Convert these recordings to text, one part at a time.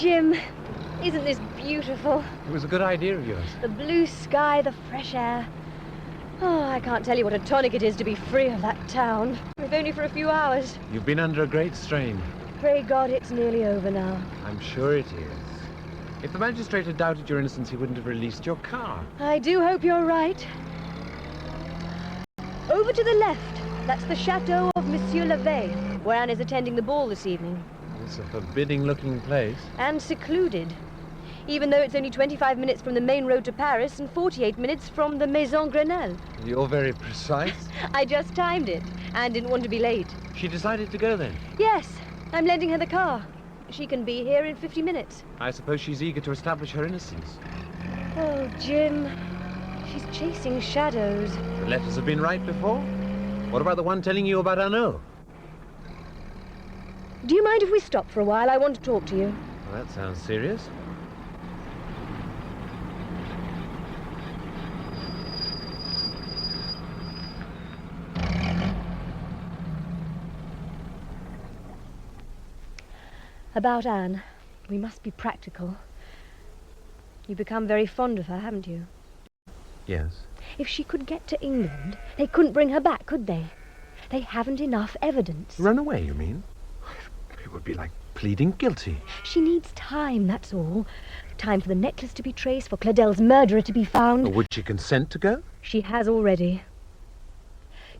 Jim, isn't this beautiful? It was a good idea of yours. The blue sky, the fresh air. Oh, I can't tell you what a tonic it is to be free of that town. If only for a few hours. You've been under a great strain. Pray God it's nearly over now. I'm sure it is. If the magistrate had doubted your innocence, he wouldn't have released your car. I do hope you're right. Over to the left. That's the chateau of Monsieur Levet, where Anne is attending the ball this evening. It's a forbidding-looking place. And secluded. Even though it's only 25 minutes from the main road to Paris and 48 minutes from the Maison Grenelle. You're very precise. I just timed it and didn't want to be late. She decided to go then? Yes, I'm lending her the car. She can be here in 50 minutes. I suppose she's eager to establish her innocence. Oh, Jim. She's chasing shadows. The letters have been right before. What about the one telling you about Arnaud? Do you mind if we stop for a while? I want to talk to you. Well, that sounds serious. About Anne. We must be practical. You've become very fond of her, haven't you? Yes. If she could get to England, they couldn't bring her back, could they? They haven't enough evidence. Run away, you mean? It would be like pleading guilty. She needs time, that's all. Time for the necklace to be traced, for Cladel's murderer to be found. Or would she consent to go? She has already.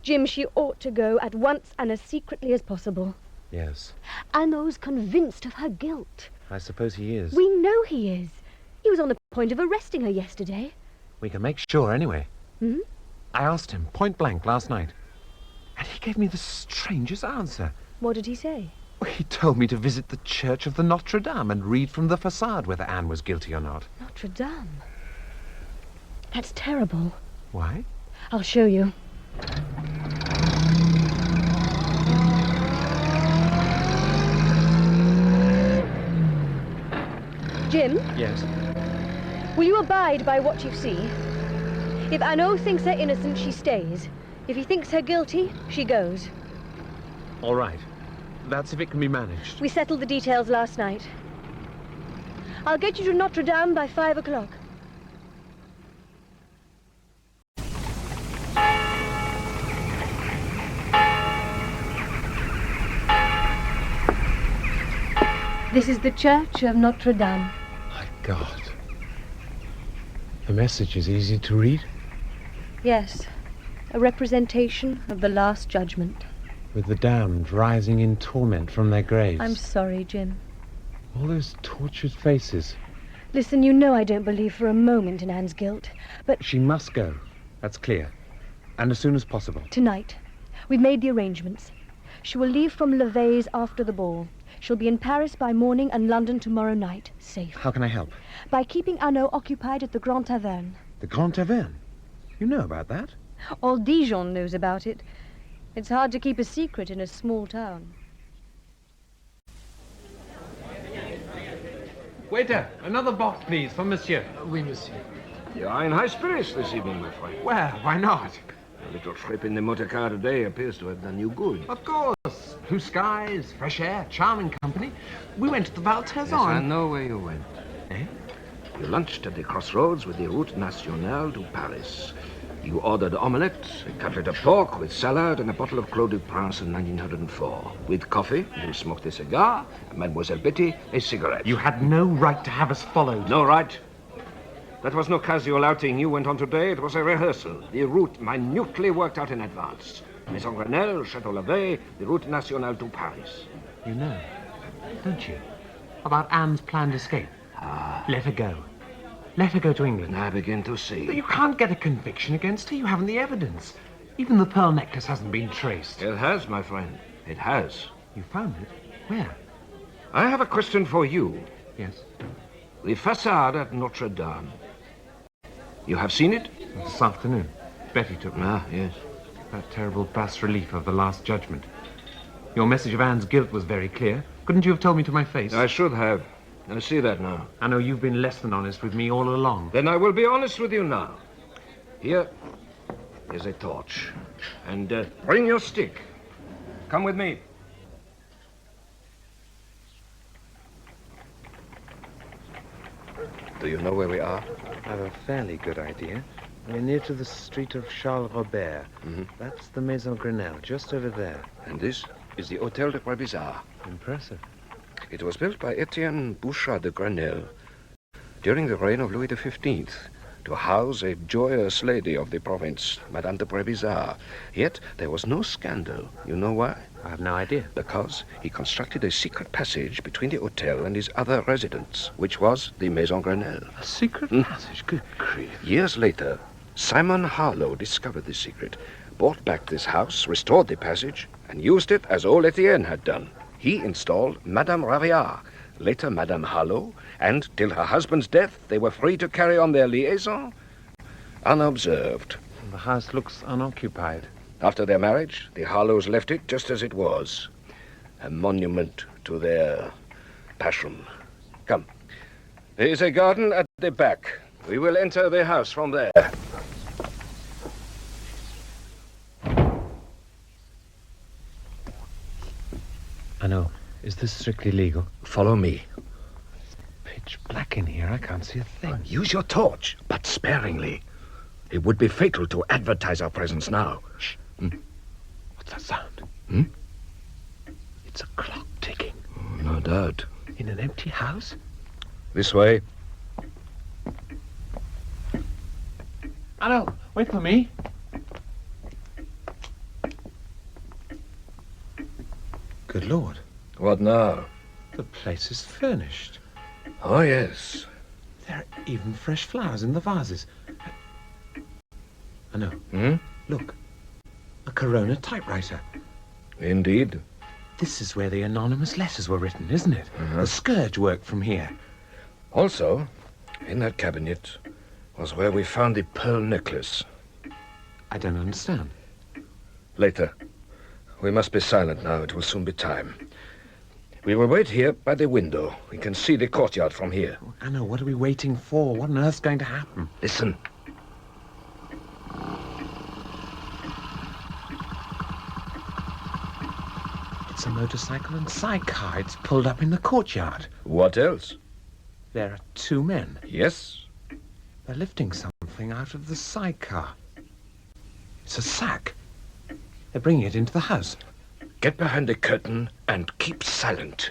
Jim, she ought to go at once and as secretly as possible. Yes. Arnaud's convinced of her guilt. I suppose he is. We know he is. He was on the point of arresting her yesterday. We can make sure anyway. Hmm? I asked him point blank last night. And he gave me the strangest answer. What did he say? He told me to visit the church of the Notre Dame and read from the facade whether Anne was guilty or not. Notre Dame? That's terrible. Why? I'll show you. Jim? Yes? Will you abide by what you see? If Arnaud thinks her innocent, she stays. If he thinks her guilty, she goes. All right. That's if it can be managed. We settled the details last night. I'll get you to Notre Dame by 5 o'clock. This is the church of Notre Dame. My God. The message is easy to read. Yes, a representation of the Last Judgment. With the damned rising in torment from their graves. I'm sorry, Jim. All those tortured faces. Listen, you know I don't believe for a moment in Anne's guilt, but... She must go. That's clear. And as soon as possible. Tonight. We've made the arrangements. She will leave from Levet's after the ball. She'll be in Paris by morning and London tomorrow night, safe. How can I help? By keeping Arnaud occupied at the Grand Taverne. The Grand Taverne? You know about that? All Dijon knows about it. It's hard to keep a secret in a small town. Waiter, another box, please, for monsieur. Oui, monsieur. You are in high spirits this evening, my friend. Well, why not? A little trip in the motor car today appears to have done you good. Of course. Blue skies, fresh air, charming company. We went to the Val Yes, I Tezon. know where you went. Eh? You lunched at the crossroads with the Route Nationale to Paris. You ordered omelette, a cutlet of pork with salad, and a bottle of Clos du Prince in 1904. With coffee, you smoked a cigar, and Mademoiselle Betty a cigarette. You had no right to have us followed. No right. That was no casual outing you went on today. It was a rehearsal. The route minutely worked out in advance. Maison Grenelle, Chateau Levet, the Route Nationale to Paris. You know, don't you, about Anne's planned escape? Let her go. Let her go to England. I begin to see. But you can't get a conviction against her. You haven't the evidence. Even the pearl necklace hasn't been traced. It has, my friend. It has. You found it? Where? I have a question for you. Yes. The facade at Notre Dame. You have seen it? This afternoon. Betty took me. Ah, yes. That terrible bas-relief of the Last Judgment. Your message of Anne's guilt was very clear. Couldn't you have told me to my face? I should have. I see that now. I know you've been less than honest with me all along. Then I will be honest with you now. Here is a torch. And bring your stick. Come with me. Do you know where we are? I have a fairly good idea. We're near to the street of Charles Robert. That's the Maison Grenelle, just over there. And this is the Hôtel de Prévisard. Impressive. It was built by Etienne Bouchard de Grenelle during the reign of Louis XV to house a joyous lady of the province, Madame de Prévisard. Yet there was no scandal. You know why? I have no idea. Because he constructed a secret passage between the hotel and his other residence, which was the Maison Grenelle. A secret passage? Good grief. Years later, Simon Harlow discovered this secret, bought back this house, restored the passage, and used it as old Etienne had done. He installed Madame Raviard, later Madame Harlow, and till her husband's death, they were free to carry on their liaison unobserved. The house looks unoccupied. After their marriage, the Harlows left it just as it was, a monument to their passion. Come. There is a garden at the back. We will enter the house from there. I know. Is this strictly legal? Follow me. Pitch black in here. I can't see a thing. Use your torch, but sparingly. It would be fatal to advertise our presence now. Shh. What's that sound? It's a clock ticking. Oh, no doubt. In an empty house? This way. Hello, wait for me. Good Lord. What now? The place is furnished. Oh, yes. There are even fresh flowers in the vases. I know. Look. A Corona typewriter. Indeed. This is where the anonymous letters were written, isn't it? The scourge worked from here. Also, in that cabinet was where we found the pearl necklace. I don't understand. Later. We must be silent now. It will soon be time. We will wait here by the window. We can see the courtyard from here. Anna, what are we waiting for? What on earth's going to happen? Listen. It's a motorcycle and sidecar. It's pulled up in the courtyard. What else? There are two men. Yes? They're lifting something out of the sidecar. It's a sack. They're bringing it into the house. Get behind the curtain and keep silent.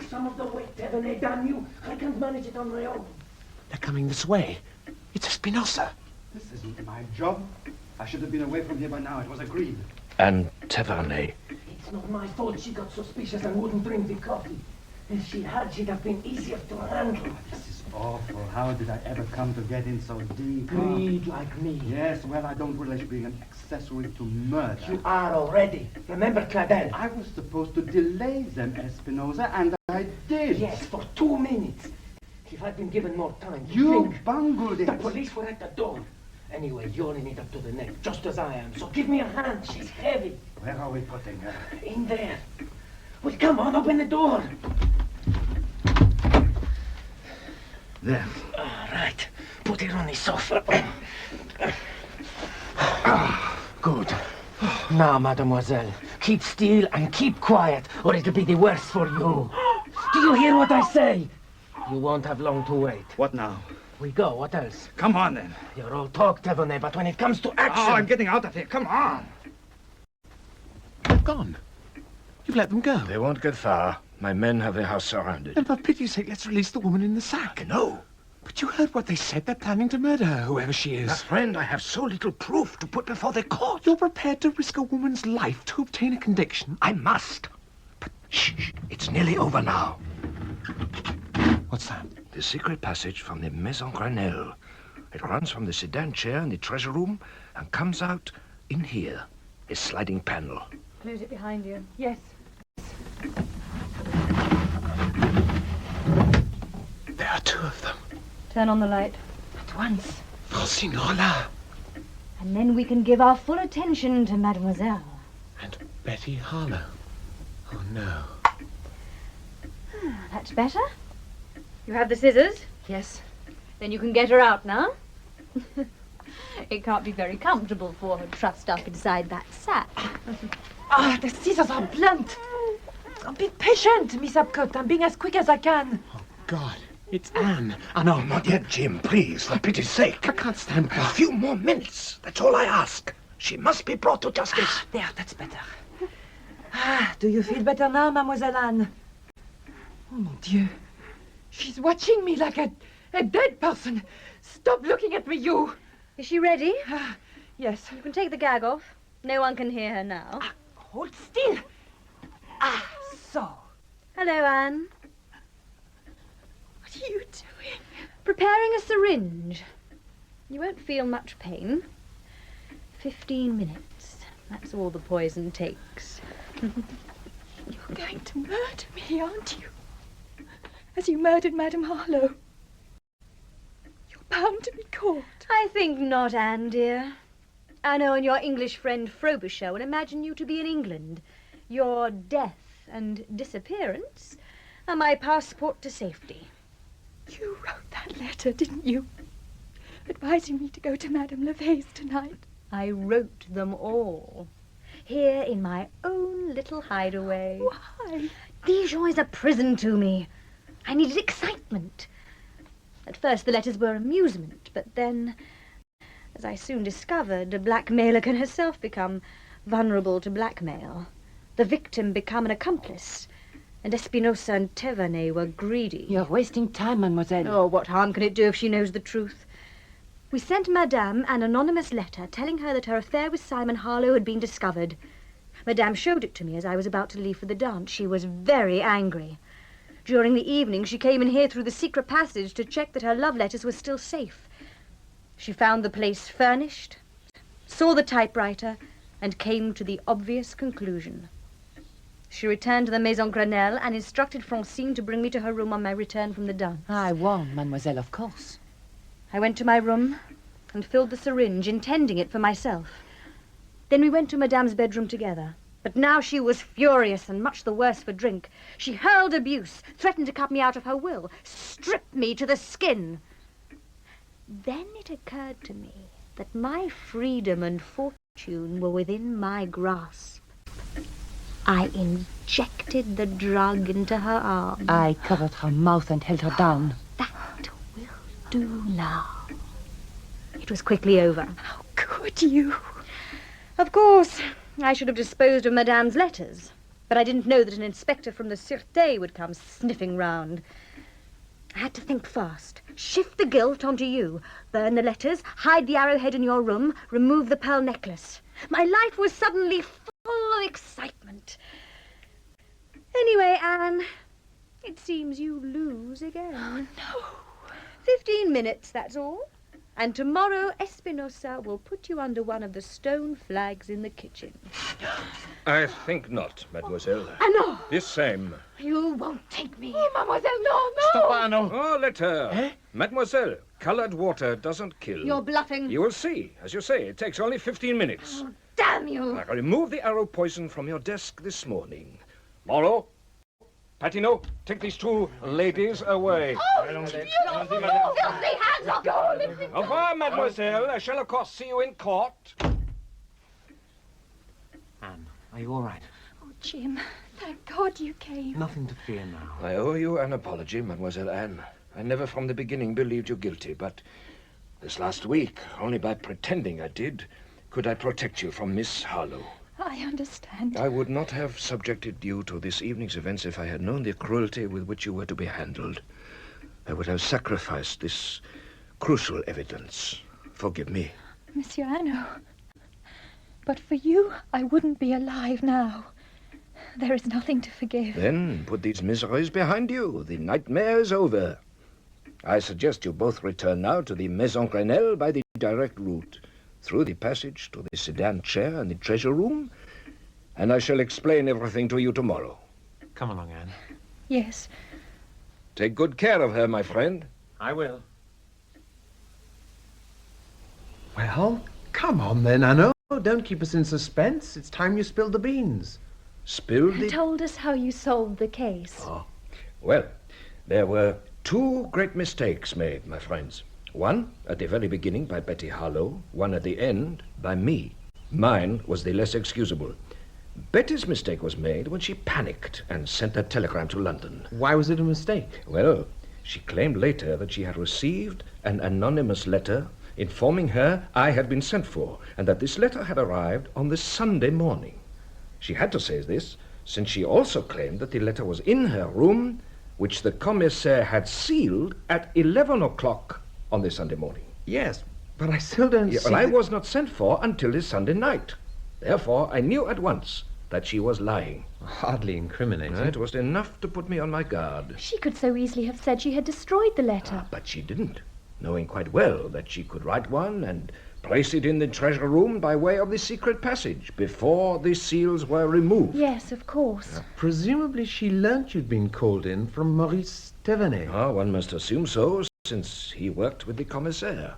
Some of the weight, Devon, damn you. I can't manage it on my own. They're coming this way. It's a Spinoza. This isn't my job. I should have been away from here by now. It was agreed. And Tavernet. It's not my fault she got suspicious and wouldn't drink the coffee. If she had, she'd have been easier to handle. This is awful. How did I ever come to get in so deep? Greed like me. Yes, well, I don't relish being an accessory to murder. You are already. Remember, Cladel? I was supposed to delay them, Espinosa, and I did. Yes, for 2 minutes. If I'd been given more time to You think. bungled it. The police were at the door. Anyway, you're in it up to the neck, just as I am. So give me a hand. She's heavy. Where are we putting her? In there. Well, come on, open the door. There. All right. Put it on the sofa. Good. Now, mademoiselle, keep still and keep quiet, or it'll be the worse for you. Do you hear what I say? You won't have long to wait. What now? We go. What else? Come on, then. You're all talk, Devonay, but when it comes to action... Oh, I'm getting out of here. Come on. They've gone. You've let them go. They won't get far. My men have the house surrounded. Then for pity's sake, let's release the woman in the sack. No. But you heard what they said. They're planning to murder her, whoever she My is. friend, I have so little proof to put before the court. You're prepared to risk a woman's life to obtain a conviction? I must. But shh, it's nearly over now. What's that? The secret passage from the Maison Grenelle. It runs from the sedan chair in the treasure room and comes out in here, a sliding panel. Close it behind you. Yes. There are two of them. Turn on the light. At once. Francinola And then we can give our full attention to Mademoiselle. and Betty Harlow. Oh, no. That's better. You have the scissors? Yes. Then you can get her out now. It can't be very comfortable for her trussed up inside that sack. The scissors are blunt. Be patient, Miss Upcott. I'm being as quick as I can. God, It's Anne. Oh, no. Not yet, Jim. Please, for pity's sake. I can't stand A few more minutes. That's all I ask. She must be brought to justice. There, that's better. Do you feel better now, Mademoiselle Anne? Oh, mon Dieu. She's watching me like a dead person. Stop looking at me, you. Is she ready? Yes. You can take the gag off. No one can hear her now. Hold still. So. Hello, Anne. What are you doing? Preparing a syringe. You won't feel much pain. 15 minutes. That's all the poison takes. You're going to murder me, aren't you? As you murdered Madame Harlow. You're bound to be caught. I think not, Anne, dear. Anno and your English friend Frobisher will imagine you to be in England. Your death and disappearance are my passport to safety. You wrote that letter, didn't you? Advising me to go to Madame Levay's tonight. I wrote them all. Here in my own little hideaway. Why? Dijon is a prison to me. I needed excitement. At first the letters were amusement, but then, as I soon discovered, a blackmailer can herself become vulnerable to blackmail. The victim become an accomplice, and Espinosa and Tavernet were greedy. You're wasting time, mademoiselle. Oh, what harm can it do if she knows the truth? We sent Madame an anonymous letter telling her that her affair with Simon Harlow had been discovered. Madame showed it to me as I was about to leave for the dance. She was very angry. During the evening, she came in here through the secret passage to check that her love letters were still safe. She found the place furnished, saw the typewriter, and came to the obvious conclusion. She returned to the Maison Grenelle and instructed Francine to bring me to her room on my return from the dance. I won't, mademoiselle, of course. I went to my room and filled the syringe, intending it for myself. Then we went to Madame's bedroom together. But now she was furious and much the worse for drink. She hurled abuse, threatened to cut me out of her will, stripped me to the skin. Then it occurred to me that my freedom and fortune were within my grasp. I injected the drug into her arm. I covered her mouth and held her down. That will do now. It was quickly over. How could you? Of course, I should have disposed of Madame's letters, but I didn't know that an inspector from the Sûreté would come sniffing round. I had to think fast. Shift the guilt onto you. Burn the letters, hide the arrowhead in your room, remove the pearl necklace. My life was suddenly full of excitement. Anyway, Anne, it seems you lose again. Oh, no. 15 minutes, that's all. And tomorrow Espinosa will put you under one of the stone flags in the kitchen. I think not, mademoiselle. No! This same. You won't take me. Oh, mademoiselle, no, no! Stop, Arno. Oh, let her. Eh? Mademoiselle, colored water doesn't kill. You're bluffing. You will see. As you say, it takes only 15 minutes. Oh, damn you! I removed the arrow poison from your desk this morning. Moreau, Patino, take these two ladies away. Oh, you filthy hands! I'll go! Au revoir, mademoiselle. I shall, of course, see you in court. Anne, are you all right? Oh, Jim, thank God you came. Nothing to fear now. I owe you an apology, Mademoiselle Anne. I never from the beginning believed you guilty, but this last week, only by pretending I did, could I protect you from Miss Harlow. I understand. I would not have subjected you to this evening's events if I had known the cruelty with which you were to be handled. I would have sacrificed this crucial evidence. Forgive me. Monsieur Anno, but for you, I wouldn't be alive now. There is nothing to forgive. Then put these miseries behind you. The nightmare is over. I suggest you both return now to the Maison Grenelle by the direct route, through the passage to the sedan chair and the treasure room, and I shall explain everything to you tomorrow. Come along, Anne. Yes. Take good care of her, my friend. I will. Well, come on then, Anno. Don't keep us in suspense. It's time you spilled the beans. Spilled You the... told us how you solved the case. Oh. Well, there were two great mistakes made, my friends. One at the very beginning by Betty Harlow, one at the end by me. Mine was the less excusable. Betty's mistake was made when she panicked and sent that telegram to London. Why was it a mistake? Well, She claimed later that she had received an anonymous letter informing her I had been sent for, and that this letter had arrived on the Sunday morning. She had to say this, since she also claimed that the letter was in her room, which the commissaire had sealed at 11 o'clock on the Sunday morning. Yes, but I still don't see... Well, I was not sent for until the Sunday night. Therefore, I knew at once that she was lying. Hardly incriminating. It was enough to put me on my guard. She could so easily have said she had destroyed the letter. But she didn't, knowing quite well that she could write one and place it in the treasure room by way of the secret passage before the seals were removed. Yes, of course. Presumably she learnt you'd been called in from Maurice Thévenet. One must assume so, since he worked with the commissaire.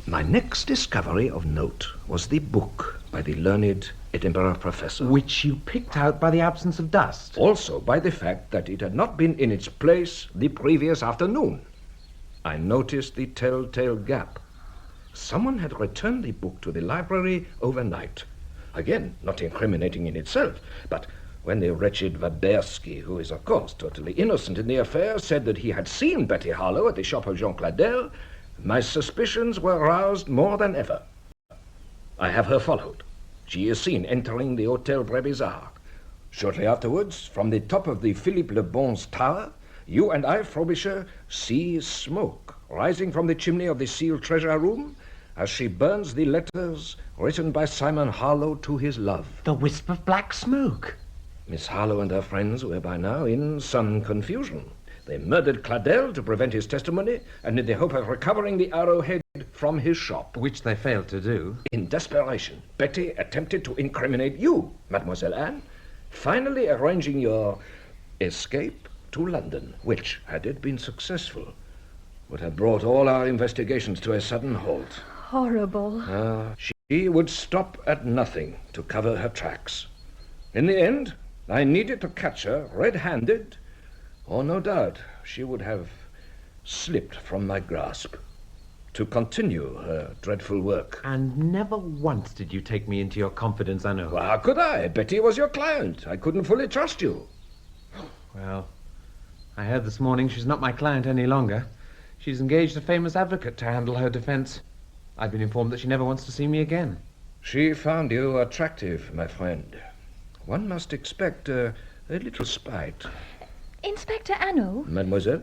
My next discovery of note was the book by the learned Edinburgh professor. Which you picked out by the absence of dust. Also by the fact that it had not been in its place the previous afternoon. I noticed the telltale gap. Someone had returned the book to the library overnight. Again, not incriminating in itself, but when the wretched Waberski, who is of course totally innocent in the affair, said that he had seen Betty Harlow at the shop of Jean Cladel, my suspicions were roused more than ever. I have her followed. She is seen entering the Hotel Brebizard. Shortly afterwards, from the top of the Philippe Le Bon's tower, you and I, Frobisher, see smoke rising from the chimney of the sealed treasure room as she burns the letters written by Simon Harlow to his love. The wisp of black smoke. Miss Harlow and her friends were by now in some confusion. They murdered Cladel to prevent his testimony, and in the hope of recovering the arrowhead from his shop. Which they failed to do. In desperation, Betty attempted to incriminate you, Mademoiselle Anne, finally arranging your escape to London, which, had it been successful, would have brought all our investigations to a sudden halt. Horrible. She would stop at nothing to cover her tracks. In the end, I needed to catch her red-handed, or no doubt she would have slipped from my grasp to continue her dreadful work. And never once did you take me into your confidence, I know. Well, how could I? Betty was your client. I couldn't fully trust you. Well, I heard this morning she's not my client any longer. She's engaged a famous advocate to handle her defense. I've been informed that she never wants to see me again. She found you attractive, my friend. One must expect a little spite. Inspector Anno, Mademoiselle?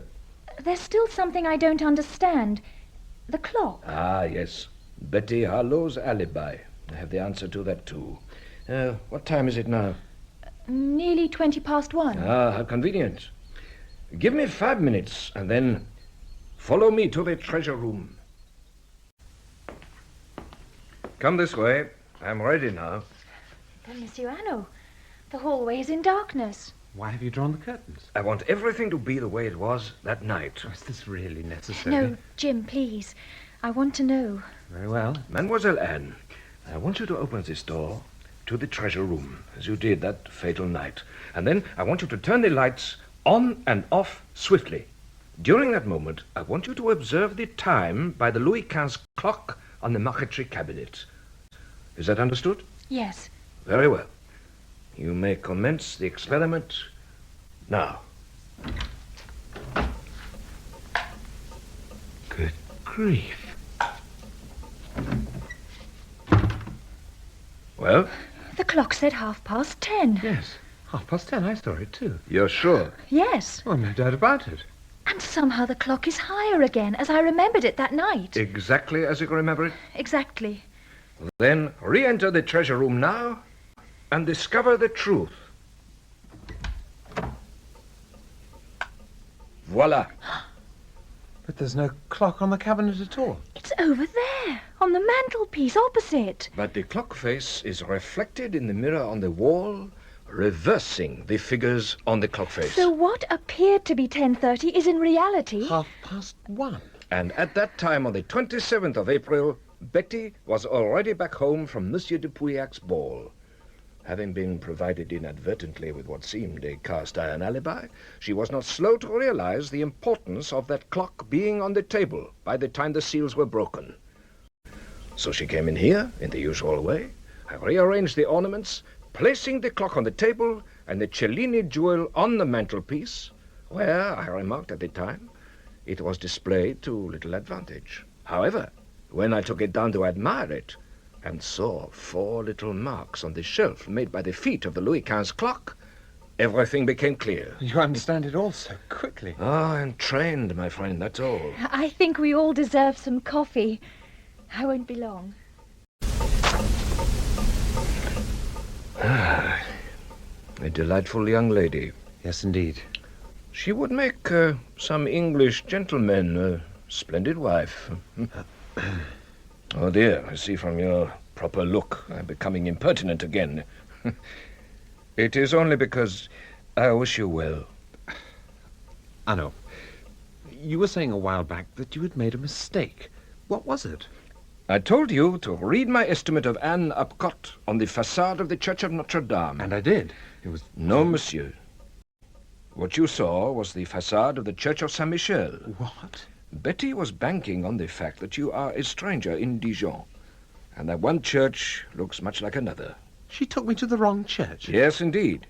there's still something I don't understand. The clock. Ah, yes. Betty Harlow's alibi. I have the answer to that, too. What time is it now? Nearly 1:20. Ah, how convenient. Give me 5 minutes, and then follow me to the treasure room. Come this way. I'm ready now. But, Monsieur Anno, the hallway is in darkness. Why have you drawn the curtains? I want everything to be the way it was that night. Is this really necessary? No, Jim, please. I want to know. Very well. Mademoiselle Anne, I want you to open this door to the treasure room, as you did that fatal night. And then I want you to turn the lights on and off swiftly. During that moment, I want you to observe the time by the Louis XV clock on the marquetry cabinet. Is that understood? Yes. Very well. You may commence the experiment now. Good grief. Well? The clock said 10:30. Yes, 10:30. I saw it too. You're sure? Yes. Well, no doubt about it. And somehow the clock is higher again, as I remembered it that night. Exactly as you can remember it? Exactly. Then re-enter the treasure room now and discover the truth. Voila. But there's no clock on the cabinet at all. It's over there, on the mantelpiece opposite. But the clock face is reflected in the mirror on the wall, reversing the figures on the clock face. So what appeared to be 10:30 is in reality... 1:30. And at that time, on the 27th of April, Betty was already back home from Monsieur de Pouillac's ball. Having been provided inadvertently with what seemed a cast-iron alibi, she was not slow to realize the importance of that clock being on the table by the time the seals were broken. So she came in here, in the usual way. I rearranged the ornaments, placing the clock on the table and the Cellini jewel on the mantelpiece, where, I remarked at the time, it was displayed to little advantage. However, when I took it down to admire it, and saw 4 little marks on the shelf made by the feet of the Louis XV clock, everything became clear. You understand it all so quickly. Ah, I'm trained, my friend, that's all. I think we all deserve some coffee. I won't be long. A delightful young lady. Yes, indeed. She would make some English gentleman a splendid wife. Oh dear, I see from your proper look I'm becoming impertinent again. It is only because I wish you well. I know. You were saying a while back that you had made a mistake. What was it? I told you to read my estimate of Anne Upcott on the façade of the Church of Notre Dame. And I did. It was... No, monsieur. What you saw was the façade of the Church of Saint-Michel. What? Betty was banking on the fact that you are a stranger in Dijon, and that one church looks much like another. She took me to the wrong church. Yes, indeed.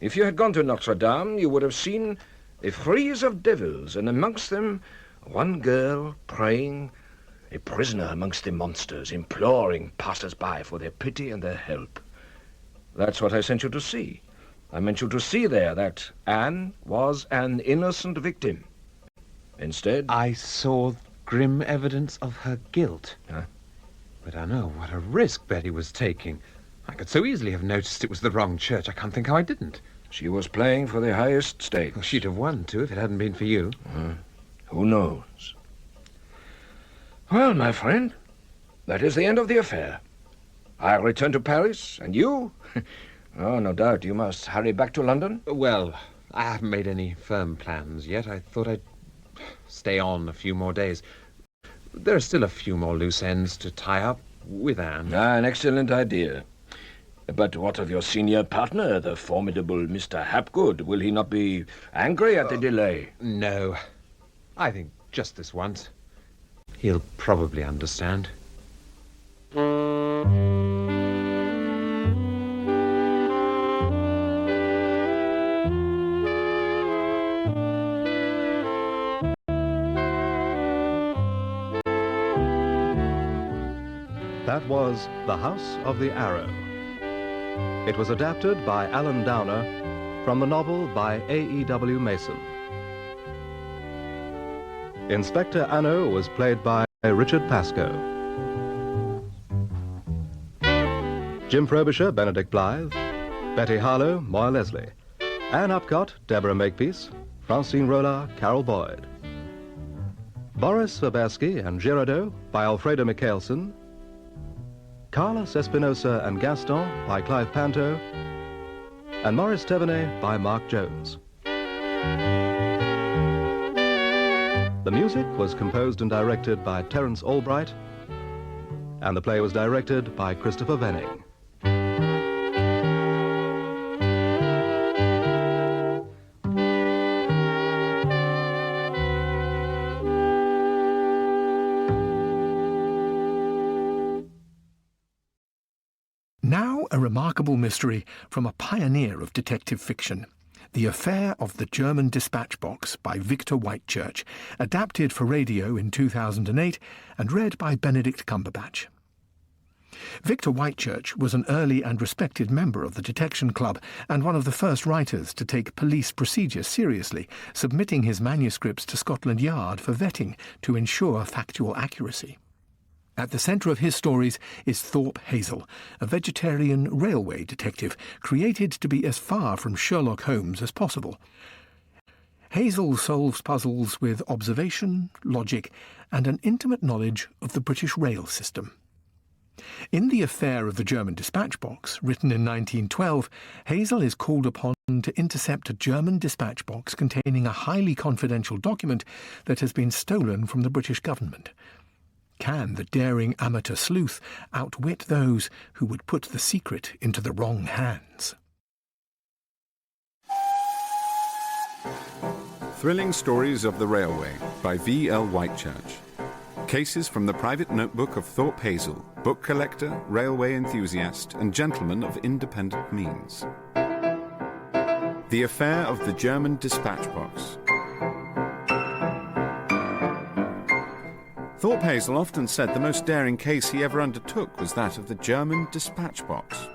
If you had gone to Notre Dame, you would have seen a frieze of devils, and amongst them one girl praying, a prisoner amongst the monsters, imploring passers-by for their pity and their help. That's what I sent you to see. I meant you to see there that Anne was an innocent victim. Instead... I saw grim evidence of her guilt. Huh? But I know what a risk Betty was taking. I could so easily have noticed it was the wrong church. I can't think how I didn't. She was playing for the highest stakes. Well, she'd have won, too, if it hadn't been for you. Who knows? Well, my friend, that is the end of the affair. I return to Paris, and you? Oh, no doubt you must hurry back to London. Well, I haven't made any firm plans yet. I thought I'd stay on a few more days. There are still a few more loose ends to tie up with Anne. Ah, an excellent idea. But what of your senior partner, the formidable Mr. Hapgood? Will he not be angry at the delay? No. I think just this once. He'll probably understand. That was The House of the Arrow. It was adapted by Alan Downer from the novel by A.E.W. Mason. Inspector Anno was played by Richard Pascoe. Jim Frobisher, Benedict Blythe. Betty Harlow, Moya Leslie. Anne Upcott, Deborah Makepeace. Francine Rollard, Carol Boyd. Boris Swabersky and Girardeau by Alfredo Michelson. Carlos Espinosa and Gaston by Clive Panto, and Maurice Thevenet by Mark Jones. The music was composed and directed by Terence Albright, and the play was directed by Christopher Venning. Now a remarkable mystery from a pioneer of detective fiction. The Affair of the German Dispatch Box by Victor Whitechurch, adapted for radio in 2008 and read by Benedict Cumberbatch. Victor Whitechurch was an early and respected member of the Detection Club and one of the first writers to take police procedure seriously, submitting his manuscripts to Scotland Yard for vetting to ensure factual accuracy. At the centre of his stories is Thorpe Hazel, a vegetarian railway detective created to be as far from Sherlock Holmes as possible. Hazel solves puzzles with observation, logic, and an intimate knowledge of the British rail system. In The Affair of the German Dispatch Box, written in 1912, Hazel is called upon to intercept a German dispatch box containing a highly confidential document that has been stolen from the British government. Can the daring amateur sleuth outwit those who would put the secret into the wrong hands? Thrilling Stories of the Railway by V.L. Whitechurch. Cases from the private notebook of Thorpe Hazel, book collector, railway enthusiast, and gentleman of independent means. The affair of the German dispatch box. Thorpe Hazel often said the most daring case he ever undertook was that of the German dispatch box.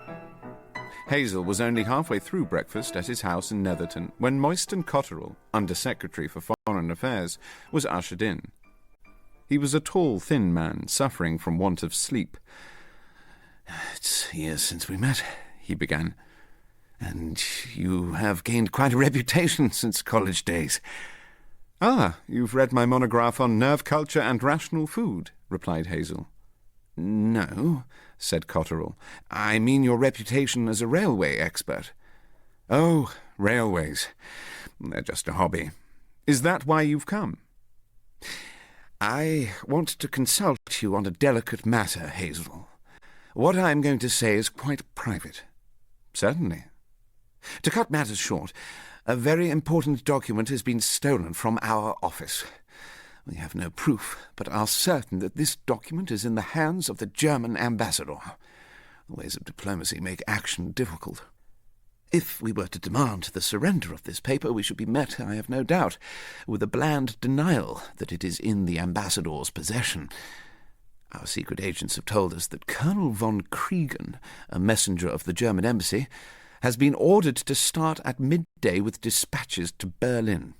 Hazel was only halfway through breakfast at his house in Netherton when Moyston Cotterill, Under-Secretary for Foreign Affairs, was ushered in. He was a tall, thin man, suffering from want of sleep. "It's years since we met," he began. "And you have gained quite a reputation since college days." "Ah, you've read my monograph on nerve culture and rational food," replied Hazel. "No," said Cotterill. "I mean your reputation as a railway expert." "Oh, railways. They're just a hobby. Is that why you've come?" "I want to consult you on a delicate matter, Hazel. What I am going to say is quite private." "Certainly." "To cut matters short, a very important document has been stolen from our office. We have no proof, but are certain that this document is in the hands of the German ambassador. The ways of diplomacy make action difficult. If we were to demand the surrender of this paper, we should be met, I have no doubt, with a bland denial that it is in the ambassador's possession. Our secret agents have told us that Colonel von Kriegen, a messenger of the German embassy, has been ordered to start at midday with dispatches to Berlin.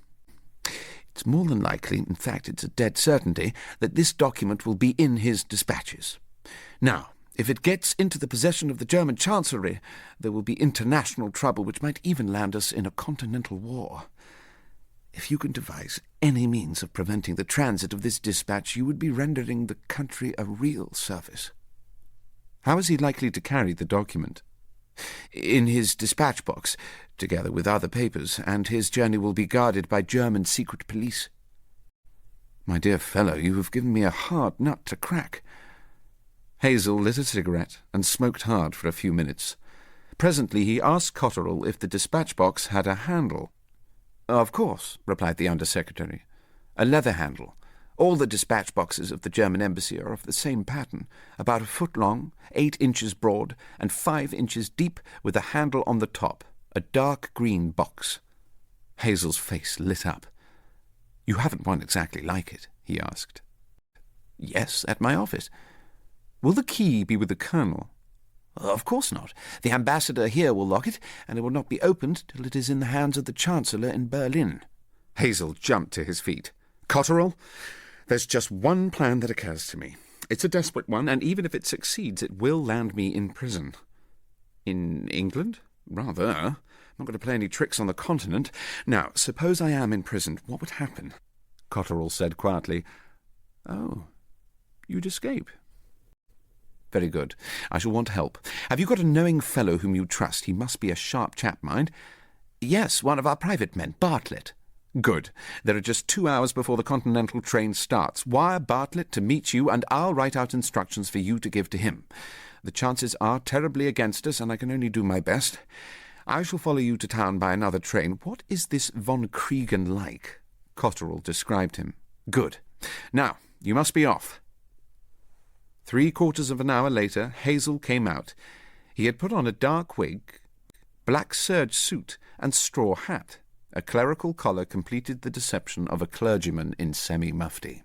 It's more than likely, in fact it's a dead certainty, that this document will be in his dispatches. Now, if it gets into the possession of the German Chancellery, there will be international trouble which might even land us in a continental war. If you can devise any means of preventing the transit of this dispatch, you would be rendering the country a real service." "How is he likely to carry the document?" "In his dispatch box, together with other papers, and his journey will be guarded by German secret police." "My dear fellow, you have given me a hard nut to crack." Hazel lit a cigarette and smoked hard for a few minutes. Presently he asked Cotterill if the dispatch box had a handle. "Of course," replied the Under-Secretary. "A leather handle. All the dispatch boxes of the German embassy are of the same pattern, about a foot long, 8 inches broad, and 5 inches deep, with a handle on the top, a dark green box." Hazel's face lit up. "You haven't one exactly like it?" he asked. "Yes, at my office." "Will the key be with the Colonel?" "Of course not. The ambassador here will lock it, and it will not be opened till it is in the hands of the Chancellor in Berlin." Hazel jumped to his feet. "Cotterill, there's just one plan that occurs to me. It's a desperate one, and even if it succeeds, it will land me in prison." "In England?" "Rather. I'm not going to play any tricks on the continent. Now, suppose I am imprisoned, what would happen?" Cotterill said quietly, "Oh, you'd escape." "Very good. I shall want help. Have you got a knowing fellow whom you trust? He must be a sharp chap, mind." "Yes, one of our private men, Bartlett." "Good. There are just 2 hours before the Continental train starts. Wire Bartlett to meet you, and I'll write out instructions for you to give to him. The chances are terribly against us, and I can only do my best. I shall follow you to town by another train. What is this von Kriegen like?" Cotterill described him. "Good. Now, you must be off." 3/4 of an hour later, Hazel came out. He had put on a dark wig, black serge suit, and straw hat. A clerical collar completed the deception of a clergyman in semi-mufti.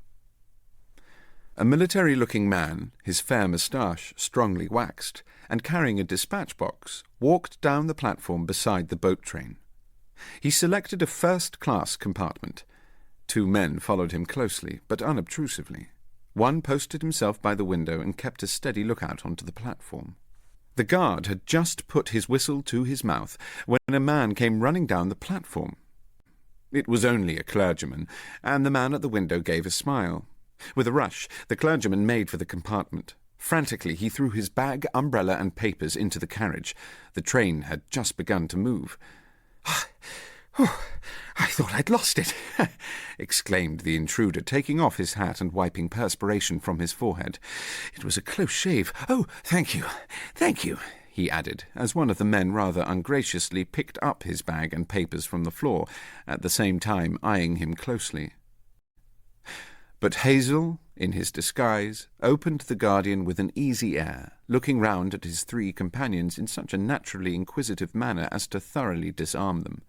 A military-looking man, his fair moustache strongly waxed, and carrying a dispatch box, walked down the platform beside the boat train. He selected a first-class compartment. 2 men followed him closely, but unobtrusively. One posted himself by the window and kept a steady lookout onto the platform. The guard had just put his whistle to his mouth when a man came running down the platform. It was only a clergyman, and the man at the window gave a smile. With a rush, the clergyman made for the compartment. Frantically, he threw his bag, umbrella, and papers into the carriage. The train had just begun to move. "I thought I'd lost it," exclaimed the intruder, taking off his hat and wiping perspiration from his forehead. "It was a close shave. Oh, thank you, he added, as one of the men rather ungraciously picked up his bag and papers from the floor, at the same time eyeing him closely. But Hazel, in his disguise, opened the Guardian with an easy air, looking round at his three companions in such a naturally inquisitive manner as to thoroughly disarm them.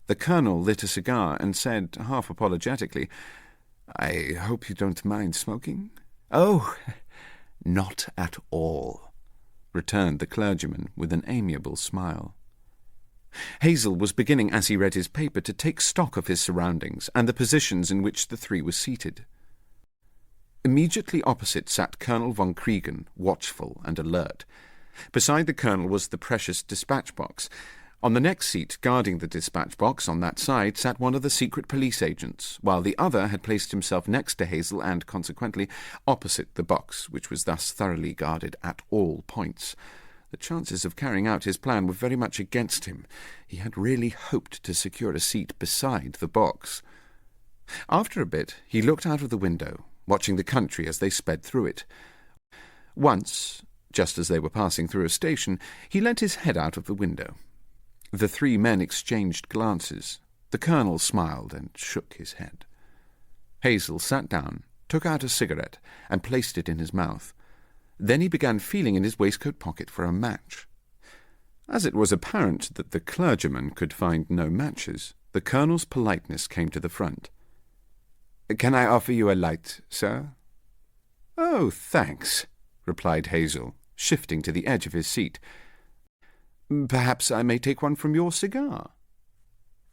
The Colonel lit a cigar and said, half apologetically, "I hope you don't mind smoking?" "Oh, not at all," returned the clergyman with an amiable smile. Hazel was beginning, as he read his paper, to take stock of his surroundings and the positions in which the three were seated. Immediately opposite sat Colonel von Kriegen, watchful and alert. Beside the colonel was the precious dispatch box. On the next seat, guarding the dispatch box on that side, sat one of the secret police agents, while the other had placed himself next to Hazel and, consequently, opposite the box, which was thus thoroughly guarded at all points. The chances of carrying out his plan were very much against him. He had really hoped to secure a seat beside the box. After a bit, he looked out of the window, watching the country as they sped through it. Once, just as they were passing through a station, he leant his head out of the window. The three men exchanged glances. The colonel smiled and shook his head. Hazel sat down, took out a cigarette, and placed it in his mouth. Then he began feeling in his waistcoat pocket for a match. As it was apparent that the clergyman could find no matches, the colonel's politeness came to the front. "Can I offer you a light, sir?" "Oh, thanks," replied Hazel, shifting to the edge of his seat. "Perhaps I may take one from your cigar."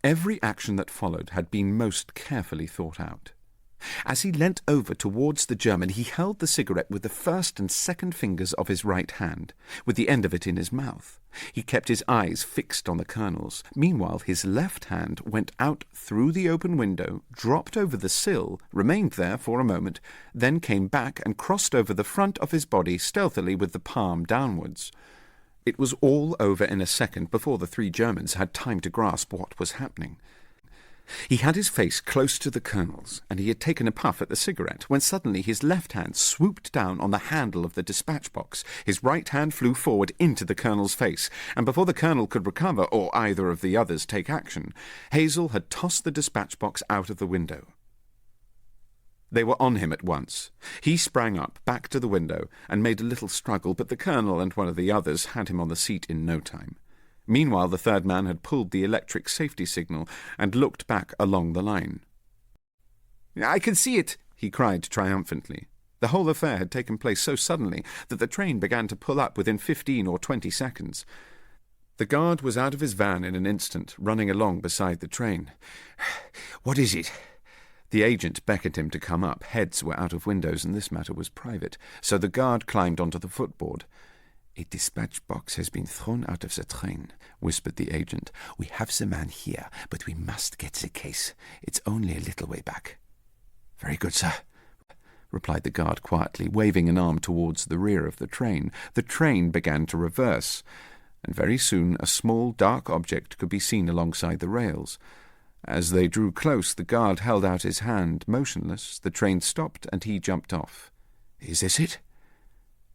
Every action that followed had been most carefully thought out. As he leant over towards the German, he held the cigarette with the first and second fingers of his right hand, with the end of it in his mouth. He kept his eyes fixed on the colonel's. Meanwhile, his left hand went out through the open window, dropped over the sill, remained there for a moment, then came back and crossed over the front of his body stealthily with the palm downwards. It was all over in a second before the three Germans had time to grasp what was happening. He had his face close to the colonel's, and he had taken a puff at the cigarette, when suddenly his left hand swooped down on the handle of the dispatch box. His right hand flew forward into the colonel's face, and before the colonel could recover, or either of the others take action, Hazel had tossed the dispatch box out of the window. They were on him at once. He sprang up, back to the window, and made a little struggle, but the colonel and one of the others had him on the seat in no time. Meanwhile, the third man had pulled the electric safety signal and looked back along the line. "I can see it!" he cried triumphantly. The whole affair had taken place so suddenly that the train began to pull up within 15 or 20 seconds. The guard was out of his van in an instant, running along beside the train. "What is it?" The agent beckoned him to come up. Heads were out of windows, and this matter was private, so the guard climbed onto the footboard. "A dispatch box has been thrown out of the train," whispered the agent. "We have the man here, but we must get the case. It's only a little way back." "Very good, sir," replied the guard quietly, waving an arm towards the rear of the train. The train began to reverse, and very soon a small dark object could be seen alongside the rails. As they drew close, the guard held out his hand, motionless. The train stopped, and he jumped off. "Is this it?"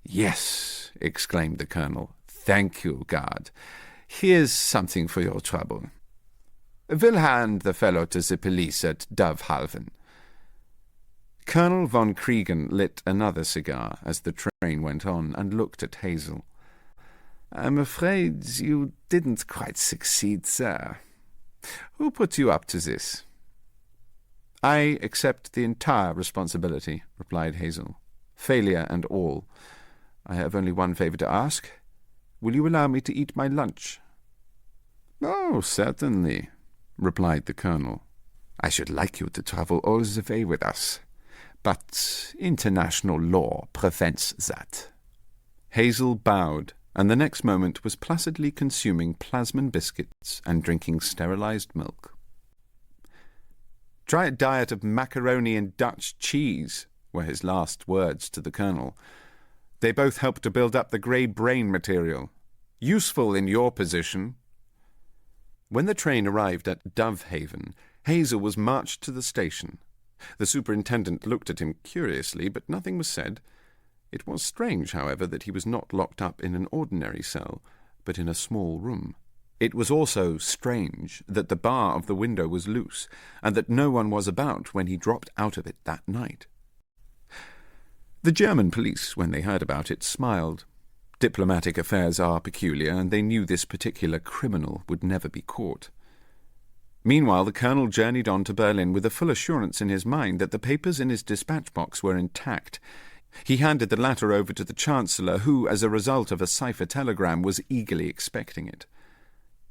"Yes," exclaimed the colonel. "Thank you, guard. Here's something for your trouble. We'll hand the fellow to the police at Dovehalven." Colonel von Kriegen lit another cigar as the train went on and looked at Hazel. "I'm afraid you didn't quite succeed, sir. Who put you up to this?" "I accept the entire responsibility," replied Hazel. "Failure and all. I have only one favour to ask. Will you allow me to eat my lunch?" "Oh, certainly," replied the colonel. "I should like you to travel all the way with us, but international law prevents that." Hazel bowed, and the next moment was placidly consuming plasmon biscuits and drinking sterilized milk. "Try a diet of macaroni and Dutch cheese," were his last words to the colonel. "They both help to build up the grey brain material. Useful in your position." When the train arrived at Dovehaven, Hazel was marched to the station. The superintendent looked at him curiously, but nothing was said. It was strange, however, that he was not locked up in an ordinary cell, but in a small room. It was also strange that the bar of the window was loose, and that no one was about when he dropped out of it that night. The German police, when they heard about it, smiled. Diplomatic affairs are peculiar, and they knew this particular criminal would never be caught. Meanwhile, the colonel journeyed on to Berlin with a full assurance in his mind that the papers in his dispatch box were intact. He handed the latter over to the Chancellor, who, as a result of a cipher telegram, was eagerly expecting it.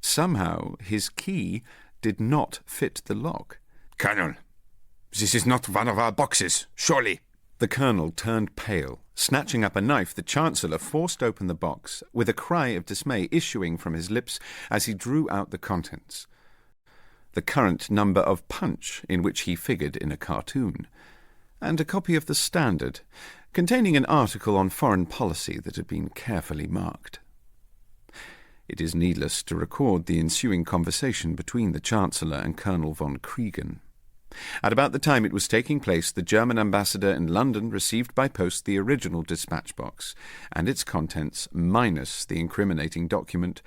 Somehow his key did not fit the lock. "Colonel, this is not one of our boxes, surely." The colonel turned pale. Snatching up a knife, the Chancellor forced open the box, with a cry of dismay issuing from his lips as he drew out the contents. The current number of Punch, in which he figured in a cartoon, and a copy of the Standard, containing an article on foreign policy that had been carefully marked. It is needless to record the ensuing conversation between the Chancellor and Colonel von Kriegen. At about the time it was taking place, the German ambassador in London received by post the original dispatch box, and its contents minus the incriminating document,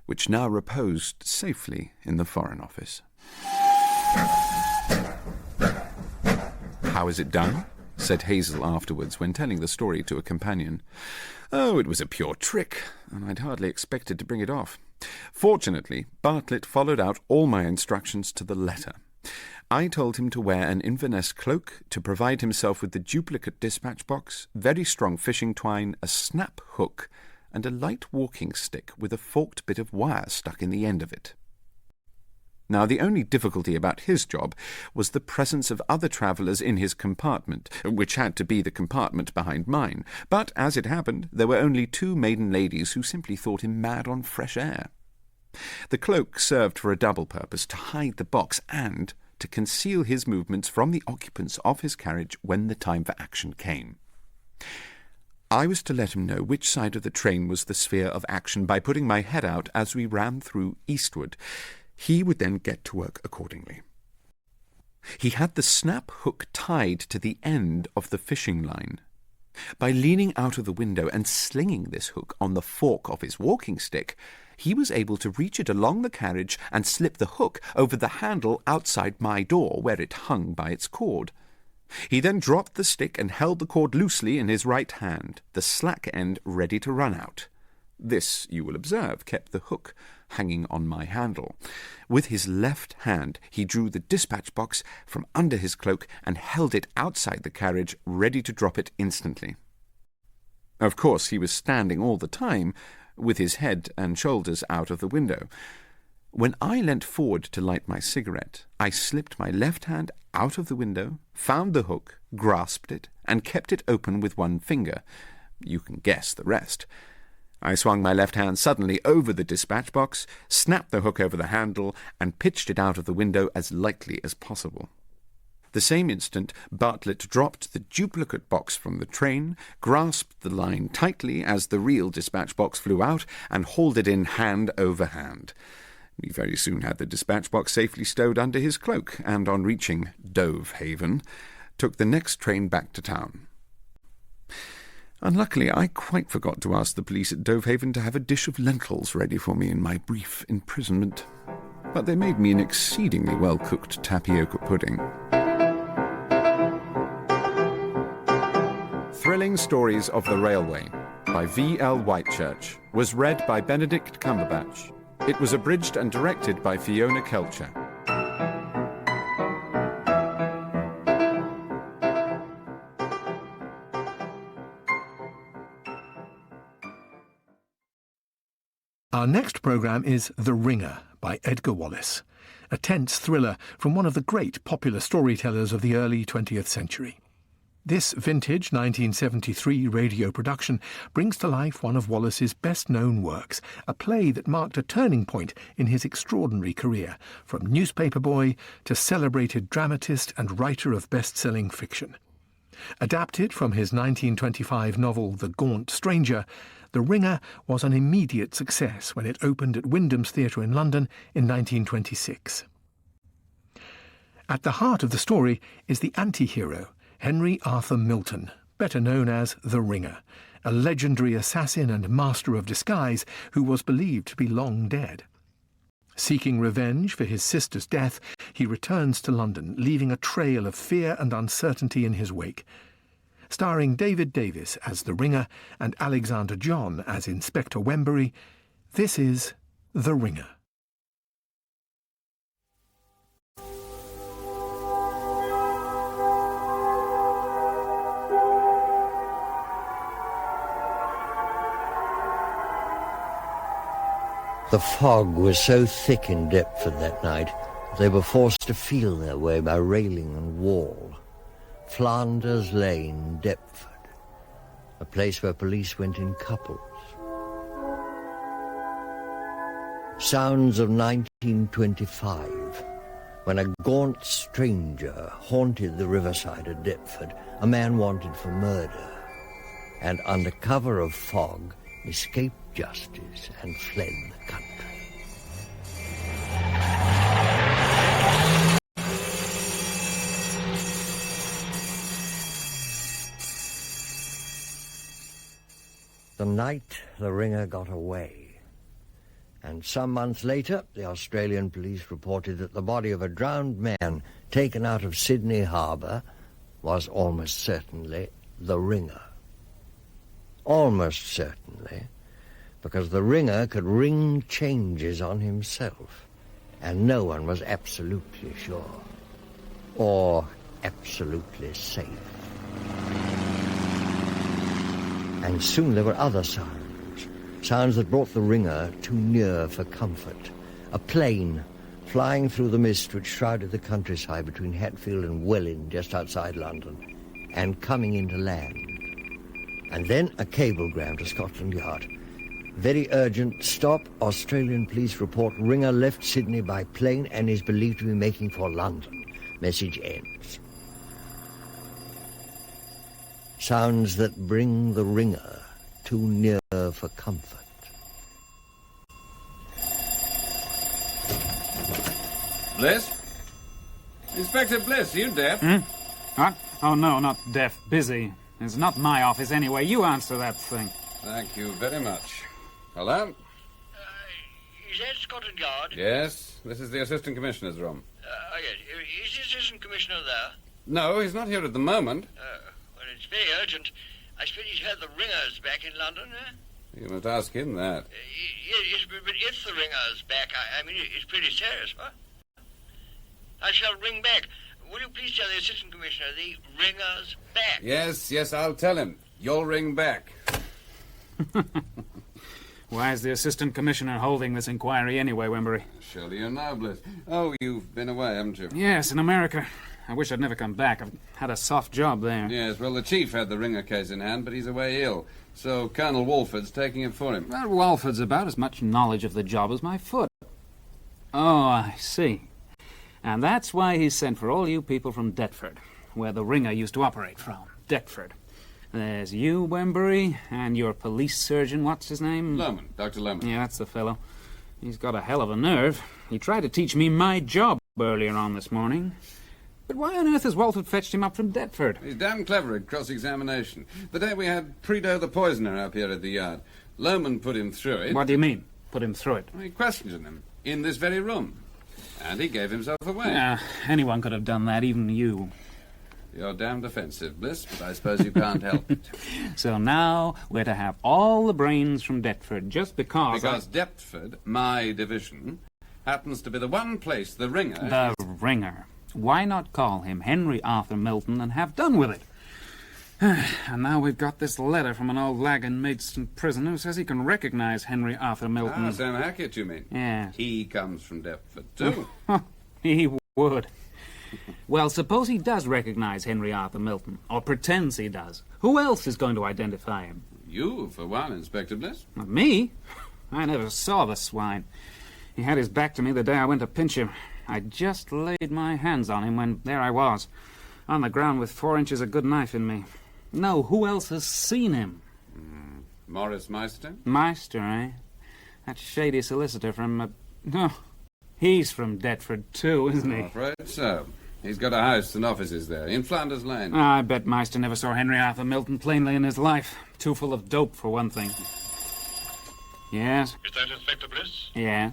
which now reposed safely in the Foreign Office. "How is it done?" said Hazel afterwards when telling the story to a companion. "Oh, it was a pure trick, and I'd hardly expected to bring it off. Fortunately, Bartlett followed out all my instructions to the letter. I told him to wear an Inverness cloak, to provide himself with the duplicate dispatch box, very strong fishing twine, a snap hook, and a light walking stick with a forked bit of wire stuck in the end of it. Now, the only difficulty about his job was the presence of other travellers in his compartment, which had to be the compartment behind mine. But, as it happened, there were only 2 maiden ladies who simply thought him mad on fresh air. The cloak served for a double purpose, to hide the box and to conceal his movements from the occupants of his carriage when the time for action came. I was to let him know which side of the train was the sphere of action by putting my head out as we ran through eastward. He would then get to work accordingly. He had the snap hook tied to the end of the fishing line. By leaning out of the window and slinging this hook on the fork of his walking stick, he was able to reach it along the carriage and slip the hook over the handle outside my door, where it hung by its cord. He then dropped the stick and held the cord loosely in his right hand, the slack end ready to run out. This, you will observe, kept the hook hanging on my handle. With his left hand he drew the dispatch box from under his cloak and held it outside the carriage, ready to drop it instantly. Of course, he was standing all the time, with his head and shoulders out of the window. When I leant forward to light my cigarette, I slipped my left hand out of the window, found the hook, grasped it, and kept it open with one finger. You can guess the rest. I swung my left hand suddenly over the dispatch box, snapped the hook over the handle, and pitched it out of the window as lightly as possible. The same instant, Bartlett dropped the duplicate box from the train, grasped the line tightly as the real dispatch box flew out, and hauled it in hand over hand. We very soon had the dispatch box safely stowed under his cloak, and on reaching Dove Haven, took the next train back to town. Unluckily, I quite forgot to ask the police at Dove Haven to have a dish of lentils ready for me in my brief imprisonment, but they made me an exceedingly well-cooked tapioca pudding. Thrilling Stories of the Railway by V.L. Whitechurch was read by Benedict Cumberbatch. It was abridged and directed by Fiona Kelcher. Our next programme is The Ringer by Edgar Wallace, a tense thriller from one of the great popular storytellers of the early 20th century. This vintage 1973 radio production brings to life one of Wallace's best-known works, a play that marked a turning point in his extraordinary career, from newspaper boy to celebrated dramatist and writer of best-selling fiction. Adapted from his 1925 novel The Gaunt Stranger, The Ringer was an immediate success when it opened at Wyndham's Theatre in London in 1926. At the heart of the story is the anti-hero, Henry Arthur Milton, better known as The Ringer, a legendary assassin and master of disguise who was believed to be long dead. Seeking revenge for his sister's death, he returns to London, leaving a trail of fear and uncertainty in his wake. Starring David Davis as the Ringer and Alexander John as Inspector Wembury, this is The Ringer. The fog was so thick in Deptford that night, they were forced to feel their way by railing and wall. Flanders Lane, Deptford, a place where police went in couples. Sounds of 1925, when a gaunt stranger haunted the riverside of Deptford, a man wanted for murder, and under cover of fog, escaped justice and fled the country. The night the Ringer got away, and some months later, the Australian police reported that the body of a drowned man taken out of Sydney Harbour was almost certainly the Ringer. Almost certainly, because the Ringer could ring changes on himself, and no one was absolutely sure, or absolutely safe. And soon there were other sounds, sounds that brought the Ringer too near for comfort. A plane flying through the mist which shrouded the countryside between Hatfield and Welwyn, just outside London, and coming into land. And then a cablegram to Scotland Yard. Very urgent, stop, Australian police report Ringer left Sydney by plane and is believed to be making for London. Message ends. Sounds that bring the Ringer too near for comfort. Bliss? Inspector Bliss, you deaf? What? Oh, no, not deaf. Busy. It's not my office anyway. You answer that thing. Thank you very much. Hello? Is that Scotland Yard? Yes, this is the Assistant Commissioner's room. Yes. Is the Assistant Commissioner there? No, he's not here at the moment. Well, it's very urgent. I suppose he's heard the Ringer's back in London, eh? You must ask him that. Yes, but if the Ringer's back, I mean, it's pretty serious, huh? I shall ring back. Will you please tell the Assistant Commissioner the Ringer's back? Yes, I'll tell him. You'll ring back. Why is the Assistant Commissioner holding this inquiry anyway, Wembury? Surely you know, Bliss. Oh, you've been away, haven't you? Yes, in America. I wish I'd never come back. I've had a soft job there. Yes, well, the chief had the Ringer case in hand, but he's away ill. So Colonel Walford's taking it for him. Well, Walford's about as much knowledge of the job as my foot. Oh, I see. And that's why he's sent for all you people from Deptford, where the Ringer used to operate from. Deptford. There's you, Wembury, and your police surgeon, what's his name? Lohman, Dr. Lohman. Yeah, that's the fellow. He's got a hell of a nerve. He tried to teach me my job earlier on this morning. But why on earth has Walford fetched him up from Deptford? He's damn clever at cross-examination. The day we had Prideaux the poisoner up here at the yard, Lohman put him through it. What do you mean, put him through it? He questioned him in this very room. And he gave himself away. Yeah, anyone could have done that, even you. You're damned offensive, Bliss, but I suppose you can't help it. So now we're to have all the brains from Deptford, just because... Because Deptford, my division, happens to be the one place the Ringer... The Ringer. Why not call him Henry Arthur Milton and have done with it? And now we've got this letter from an old lag in Maidstone prison who says he can recognize Henry Arthur Milton. Ah, Sam Hackett, you mean? Yeah. He comes from Deptford, too. He would. Well, suppose he does recognize Henry Arthur Milton, or pretends he does. Who else is going to identify him? You, for one, Inspector Bliss. Not me. I never saw the swine. He had his back to me the day I went to pinch him. I just laid my hands on him when there I was, on the ground with 4 inches of good knife in me. No, who else has seen him? Morris Meister? Meister, eh? That shady solicitor from... Oh, he's from Deptford, too, isn't he? I'm afraid so. He's got a house and offices there, in Flanders Lane. I bet Meister never saw Henry Arthur Milton plainly in his life. Too full of dope, for one thing. Yes? Is that Inspector Bliss? Yeah.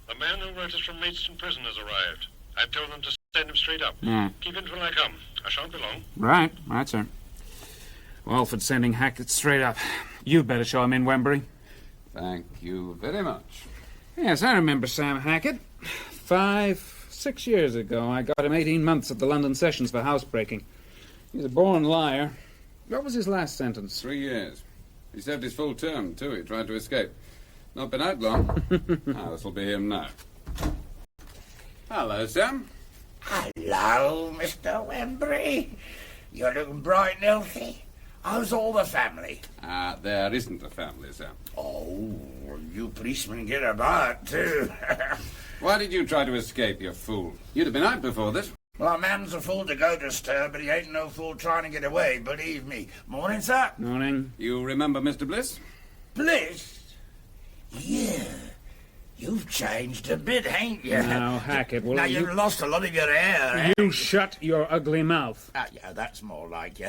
The man who wrote us from Maidstone prison has arrived. I've told them to send him straight up. Yeah. Keep in till I come. I shan't be long. Right, sir. Walford's sending Hackett straight up. You'd better show him in, Wembury. Thank you very much. Yes, I remember Sam Hackett. 6 years ago, I got him 18 months at the London Sessions for housebreaking. He's a born liar. What was his last sentence? 3 years. He served his full term, too. He tried to escape. Not been out long. This'll be him now. Hello, Sam. Hello, Mr. Wembury. You're looking bright and healthy. How's all the family? There isn't a family, Sam. Oh, you policemen get about, too. Why did you try to escape, you fool? You'd have been out before this. Well, a man's a fool to go to stir, but he ain't no fool trying to get away, believe me. Morning, sir. Morning. You remember Mr. Bliss? Bliss? Yeah. You've changed a bit, ain't you? Now, Hackett, will now, you... you've lost a lot of your hair, You shut your ugly mouth. Yeah, that's more like you.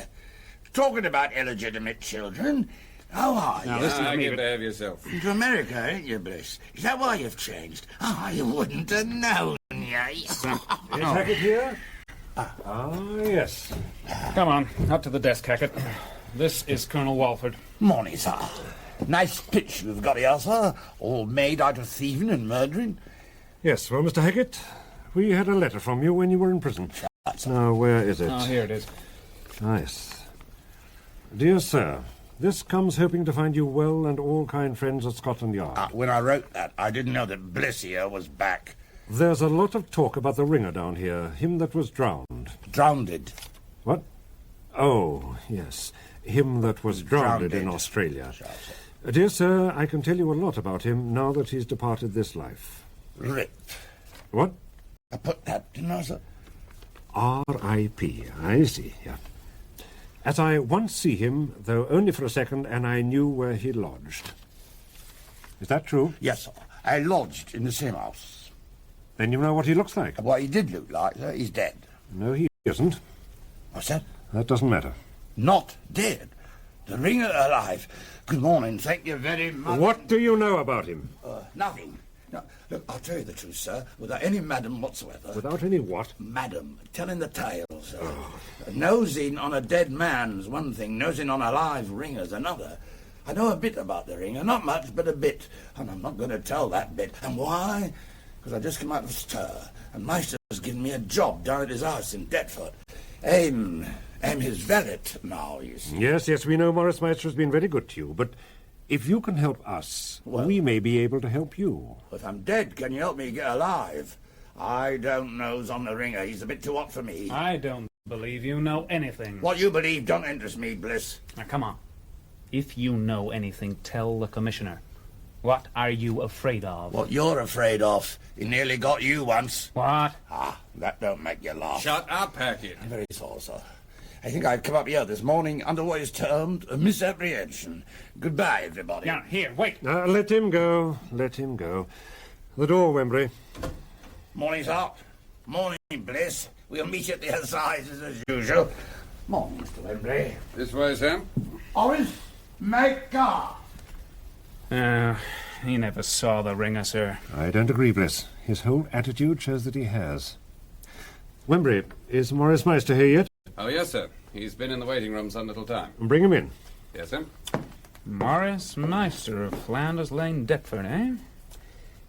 Talking about illegitimate children, how are Now, you? listen to me. Behave yourself. To America, ain't you, Bliss? Is that why you've changed? I wouldn't have known you. Is Hackett here? Yes. Come on, up to the desk, Hackett. This is Colonel Walford. Morning, sir. Nice pitch you've got here, sir. All made out of thieving and murdering. Yes, well, Mr. Hackett, we had a letter from you when you were in prison. Now, where is it? Oh, here it is. Yes. Dear sir, this comes hoping to find you well and all kind friends at Scotland Yard. When I wrote that, I didn't know that Bliss here was back. There's a lot of talk about the ringer down here, him that was drowned. Drowned? What? Oh, yes. Him that was drowned in Australia. Dear sir, I can tell you a lot about him now that he's departed this life. Rip. What? I put that, didn't I, sir? R.I.P. I see, yeah. As I once see him, though only for a second, and I knew where he lodged. Is that true? Yes, sir. I lodged in the same house. Then you know what he looks like? What he did look like, sir, he's dead. No, he isn't. What's that? That doesn't matter. Not dead. The ringer alive. Good morning, thank you very much. What do you know about him? Nothing. No, look, I'll tell you the truth, sir, without any madam whatsoever. Without any what? Madam, telling the tale, sir. Nosing on a dead man's one thing, nosing on a live ringer's another. I know a bit about the ringer, not much, but a bit. And I'm not going to tell that bit. And why? Because I just come out of stir, and Meister's given me a job down at his house in Deptford. I'm his valet now, you see. Yes, we know Morris Meister has been very good to you, but if you can help us, we may be able to help you. If I'm dead, can you help me get alive? I don't nose on the ringer. He's a bit too hot for me. I don't believe you know anything. What you believe don't interest me, Bliss. Now, come on. If you know anything, tell the Commissioner. What are you afraid of? What you're afraid of. He nearly got you once. What? That don't make you laugh. Shut up, Hackett. I'm very sorry, sir. I think I'd come up here this morning under what is termed a misapprehension. Goodbye, everybody. Now, here, wait. Let him go. Let him go. The door, Wembury. Morning, sir. Morning, Bliss. We'll meet you at the assizes as usual. Morning, Mr. Wembury. This way, Sam. Orange, make car. He never saw the ringer, sir. I don't agree, Bliss. His whole attitude shows that he has. Wembury, is Morris Meister here yet? Oh, yes, sir. He's been in the waiting room some little time. Bring him in. Yes, sir. Morris Meister of Flanders Lane, Deptford, eh?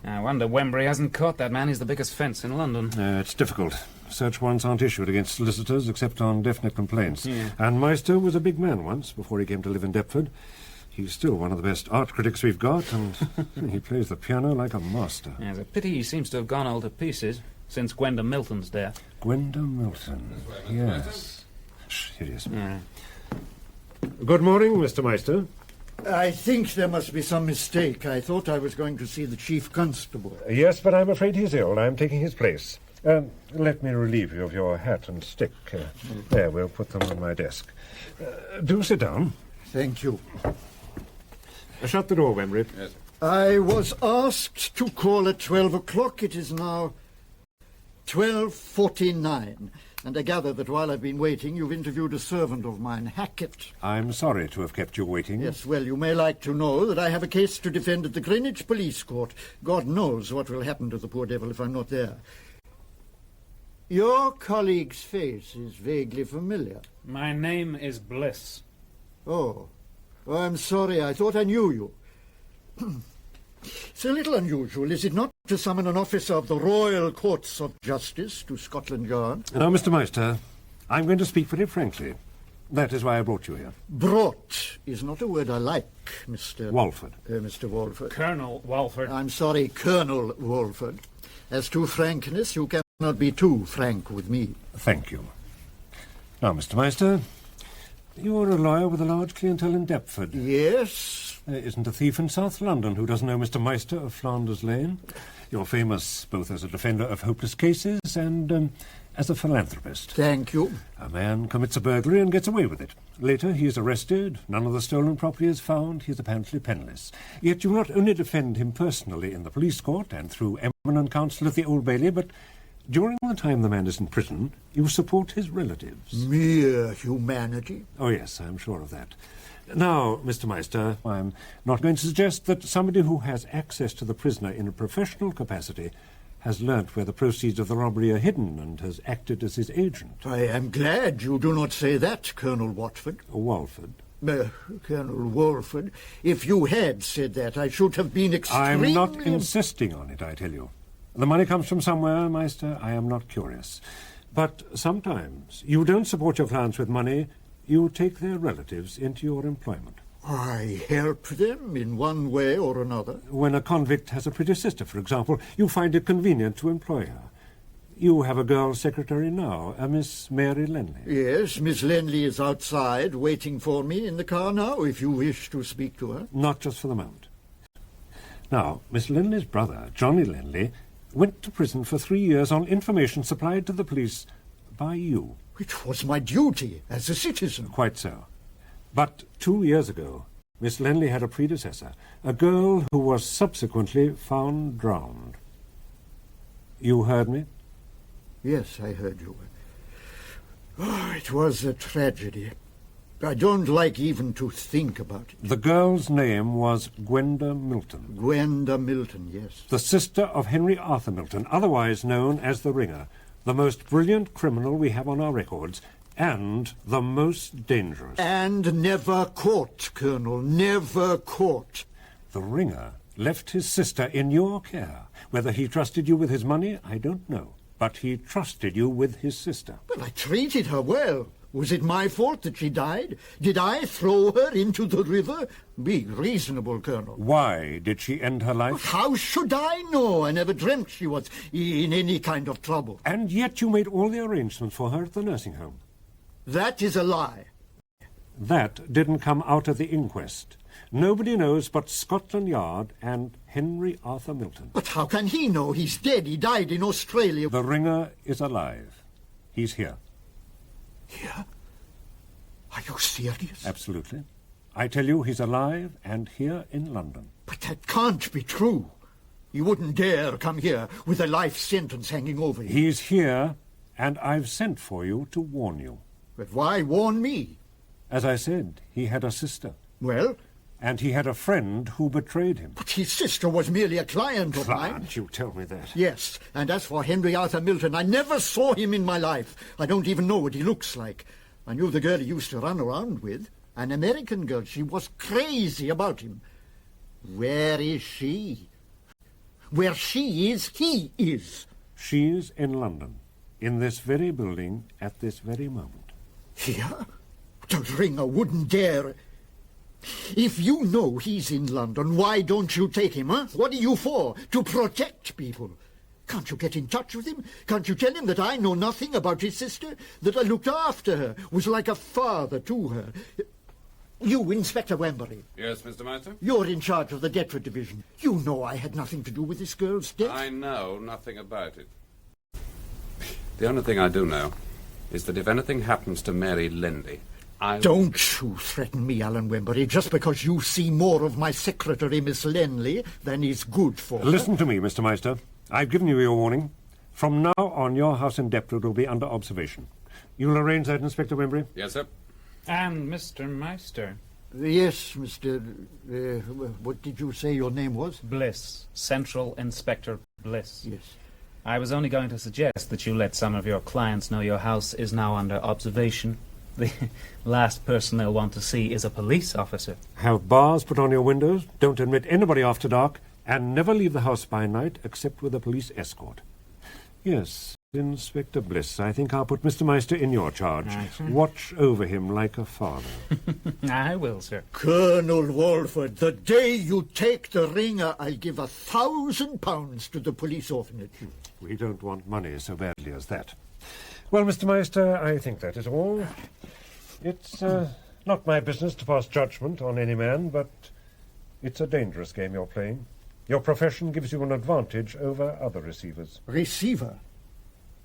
I wonder Wembury hasn't caught that man. He's the biggest fence in London. It's difficult. Search warrants aren't issued against solicitors except on definite complaints. Yeah. And Meister was a big man once before he came to live in Deptford. He's still one of the best art critics we've got, and he plays the piano like a master. Yeah, it's a pity he seems to have gone all to pieces since Gwenda Milton's death. Gwenda Milton, yes. Here he is. Yeah. Good morning, Mr. Meister. I think there must be some mistake. I thought I was going to see the Chief Constable. Yes, but I'm afraid he's ill. I'm taking his place. Let me relieve you of your hat and stick. There, we'll put them on my desk. Do sit down. Thank you. Shut the door, Wembury. Yes. I was asked to call at 12 o'clock. It is now 12:49. And I gather that while I've been waiting, you've interviewed a servant of mine, Hackett. I'm sorry to have kept you waiting. Yes, well, you may like to know that I have a case to defend at the Greenwich Police Court. God knows what will happen to the poor devil if I'm not there. Your colleague's face is vaguely familiar. My name is Bliss. Oh, I'm sorry. I thought I knew you. It's a little unusual, is it not, to summon an officer of the Royal Courts of Justice to Scotland Yard? Now, Mr. Meister, I'm going to speak very frankly. That is why I brought you here. Brought is not a word I like, Mr. Walford. Mr. Walford. Colonel Walford. I'm sorry, Colonel Walford. As to frankness, you cannot be too frank with me. Thank you. Now, Mr. Meister, you're a lawyer with a large clientele in Deptford. Yes. There isn't a thief in South London who doesn't know Mr. Meister of Flanders Lane. You're famous both as a defender of hopeless cases and as a philanthropist. Thank you. A man commits a burglary and gets away with it. Later, he is arrested. None of the stolen property is found. He is apparently penniless. Yet you not only defend him personally in the police court and through eminent counsel at the Old Bailey, but during the time the man is in prison, you support his relatives. Mere humanity. Oh, yes, I'm sure of that. Now, Mr. Meister, I'm not going to suggest that somebody who has access to the prisoner in a professional capacity has learnt where the proceeds of the robbery are hidden and has acted as his agent. I am glad you do not say that, Colonel Watford. Walford. Colonel Walford. If you had said that, I should have been extremely... I'm not insisting on it, I tell you. The money comes from somewhere, Meister. I am not curious. But sometimes you don't support your clients with money. You take their relatives into your employment. I help them in one way or another. When a convict has a pretty sister, for example, you find it convenient to employ her. You have a girl secretary now, a Miss Mary Lenley. Yes, Miss Lenley is outside waiting for me in the car now, if you wish to speak to her. Not just for the moment. Now, Miss Lenley's brother, Johnny Lenley, went to prison for 3 years on information supplied to the police by you. It was my duty as a citizen. Quite so. But 2 years ago, Miss Lenley had a predecessor, a girl who was subsequently found drowned. You heard me? Yes, I heard you. Oh, it was a tragedy. I don't like even to think about it. The girl's name was Gwenda Milton. Gwenda Milton, yes. The sister of Henry Arthur Milton, otherwise known as the Ringer, the most brilliant criminal we have on our records, and the most dangerous. And never caught, Colonel, never caught. The Ringer left his sister in your care. Whether he trusted you with his money, I don't know. But he trusted you with his sister. Well, I treated her well. Was it my fault that she died? Did I throw her into the river? Be reasonable, Colonel. Why did she end her life? How should I know? I never dreamt she was in any kind of trouble. And yet you made all the arrangements for her at the nursing home. That is a lie. That didn't come out of the inquest. Nobody knows but Scotland Yard and Henry Arthur Milton. But how can he know? He's dead. He died in Australia. The Ringer is alive. He's here. Here? Are you serious? Absolutely. I tell you, he's alive and here in London. But that can't be true. You wouldn't dare come here with a life sentence hanging over you. He's here, and I've sent for you to warn you. But why warn me? As I said, he had a sister. Well? And he had a friend who betrayed him. But his sister was merely a client of mine. Can't you tell me that? Yes, and as for Henry Arthur Milton, I never saw him in my life. I don't even know what he looks like. I knew the girl he used to run around with. An American girl. She was crazy about him. Where is she? Where she is, he is. She's in London, in this very building, at this very moment. Here? The Ringer wouldn't dare. If you know he's in London, why don't you take him, huh? What are you for? To protect people. Can't you get in touch with him? Can't you tell him that I know nothing about his sister? That I looked after her, was like a father to her? You, Inspector Wembury. Yes, Mr. Meister? You're in charge of the Deptford Division. You know I had nothing to do with this girl's death. I know nothing about it. The only thing I do know is that if anything happens to Mary Lenley, Don't you threaten me, Alan Wembury, just because you see more of my secretary, Miss Lenley, than is good for her. Listen to me, Mr. Meister. I've given you your warning. From now on, your house in Deptford will be under observation. You'll arrange that, Inspector Wembury? Yes, sir. And Mr. Meister. Yes, Mr. What did you say your name was? Bliss. Central Inspector Bliss. Yes. I was only going to suggest that you let some of your clients know your house is now under observation. The last person they'll want to see is a police officer. Have bars put on your windows, don't admit anybody after dark, and never leave the house by night except with a police escort. Yes, Inspector Bliss, I think I'll put Mr. Meister in your charge. Watch over him like a father. I will, sir. Colonel Walford, the day you take the ringer, I'll give £1,000 to the police orphanage. We don't want money so badly as that. Well, Mr. Meister, I think that is all. It's not my business to pass judgment on any man, but it's a dangerous game you're playing. Your profession gives you an advantage over other receivers. Receiver?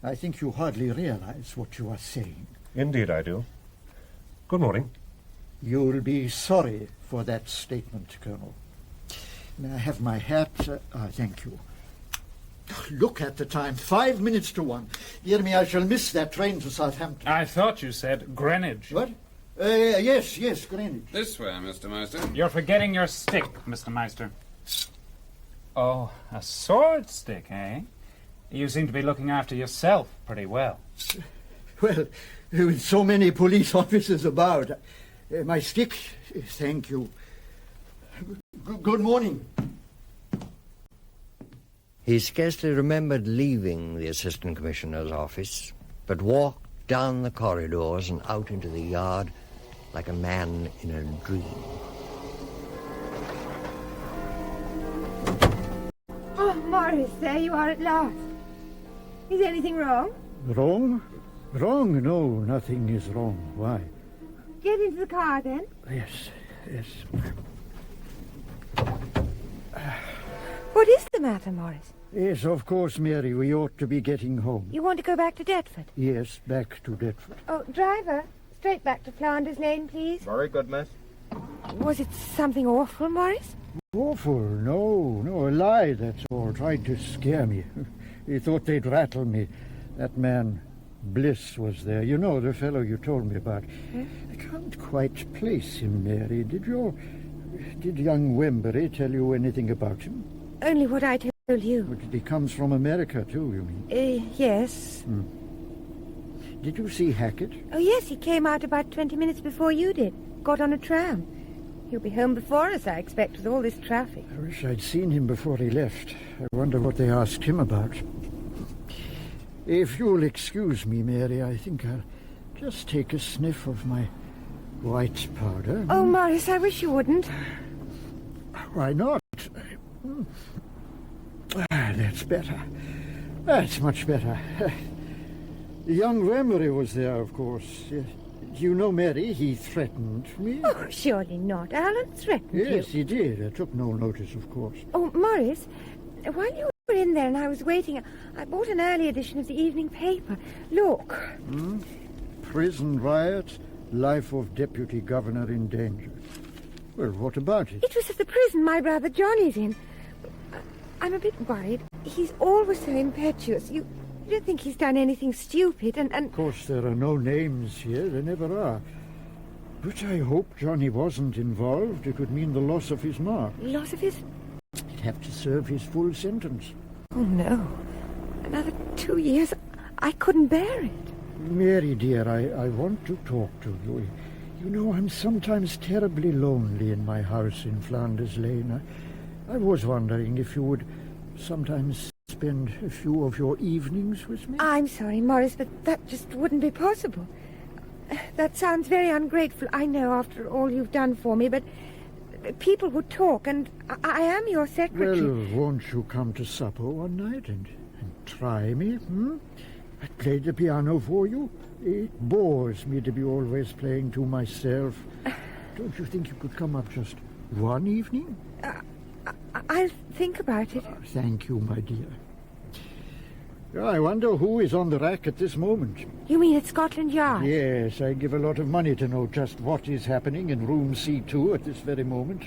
I think you hardly realize what you are saying. Indeed I do. Good morning. You'll be sorry for that statement, Colonel. May I have my hat? Thank you. Look at the time, 5 minutes to 1. Hear me, I shall miss that train to Southampton. I thought you said Greenwich. What? Yes, Greenwich. This way, Mr. Meister. You're forgetting your stick, Mr. Meister. Oh, a sword stick, eh? You seem to be looking after yourself pretty well. Well, with so many police officers about, my stick, thank you. Good morning. He scarcely remembered leaving the Assistant Commissioner's office, but walked down the corridors and out into the yard like a man in a dream. Oh, Morris, there you are at last. Is anything wrong? Wrong? Wrong? No, nothing is wrong. Why? Get into the car, then. Yes. What is the matter, Morris? Yes, of course, Mary, we ought to be getting home. You want to go back to Deptford? Yes, back to Deptford. Oh, driver, straight back to Flanders Lane, please. Very good, miss. Was it something awful, Morris? Awful? No, a lie, that's all. Tried to scare me. He thought they'd rattle me. That man, Bliss, was there. You know, the fellow you told me about. I can't quite place him, Mary. Did young Wembury tell you anything about him? Only what I told you. But he comes from America, too, you mean? Yes. Did you see Hackett? Oh, yes, he came out about 20 minutes before you did. Got on a tram. He'll be home before us, I expect, with all this traffic. I wish I'd seen him before he left. I wonder what they asked him about. If you'll excuse me, Mary, I think I'll just take a sniff of my white powder. Oh, Morris, I wish you wouldn't. Why not? That's better. That's much better. Young Wembury was there, of course. You know, Mary, he threatened me. Oh, surely not. Alan threatened you. Yes, he did. I took no notice, of course. Oh, Morris, while you were in there and I was waiting, I bought an early edition of the evening paper. Look. Prison riot, life of Deputy Governor in danger. Well, what about it? It was at the prison my brother Johnny's in. I'm a bit worried. He's always so impetuous. You don't think he's done anything stupid and... Of course, there are no names here. There never are. But I hope Johnny wasn't involved. It would mean the loss of his mark. Loss of his... He'd have to serve his full sentence. Oh, no. Another 2 years. I couldn't bear it. Mary, dear, I want to talk to you. You know, I'm sometimes terribly lonely in my house in Flanders Lane. I was wondering if you would sometimes spend a few of your evenings with me. I'm sorry, Morris, but that just wouldn't be possible. That sounds very ungrateful, I know, after all you've done for me, but people would talk, and I am your secretary. Well, won't you come to supper one night and try me, I played the piano for you. It bores me to be always playing to myself. Don't you think you could come up just one evening? I'll think about it. Thank you, my dear. I wonder who is on the rack at this moment. You mean at Scotland Yard? Yes, I give a lot of money to know just what is happening in room C2 at this very moment.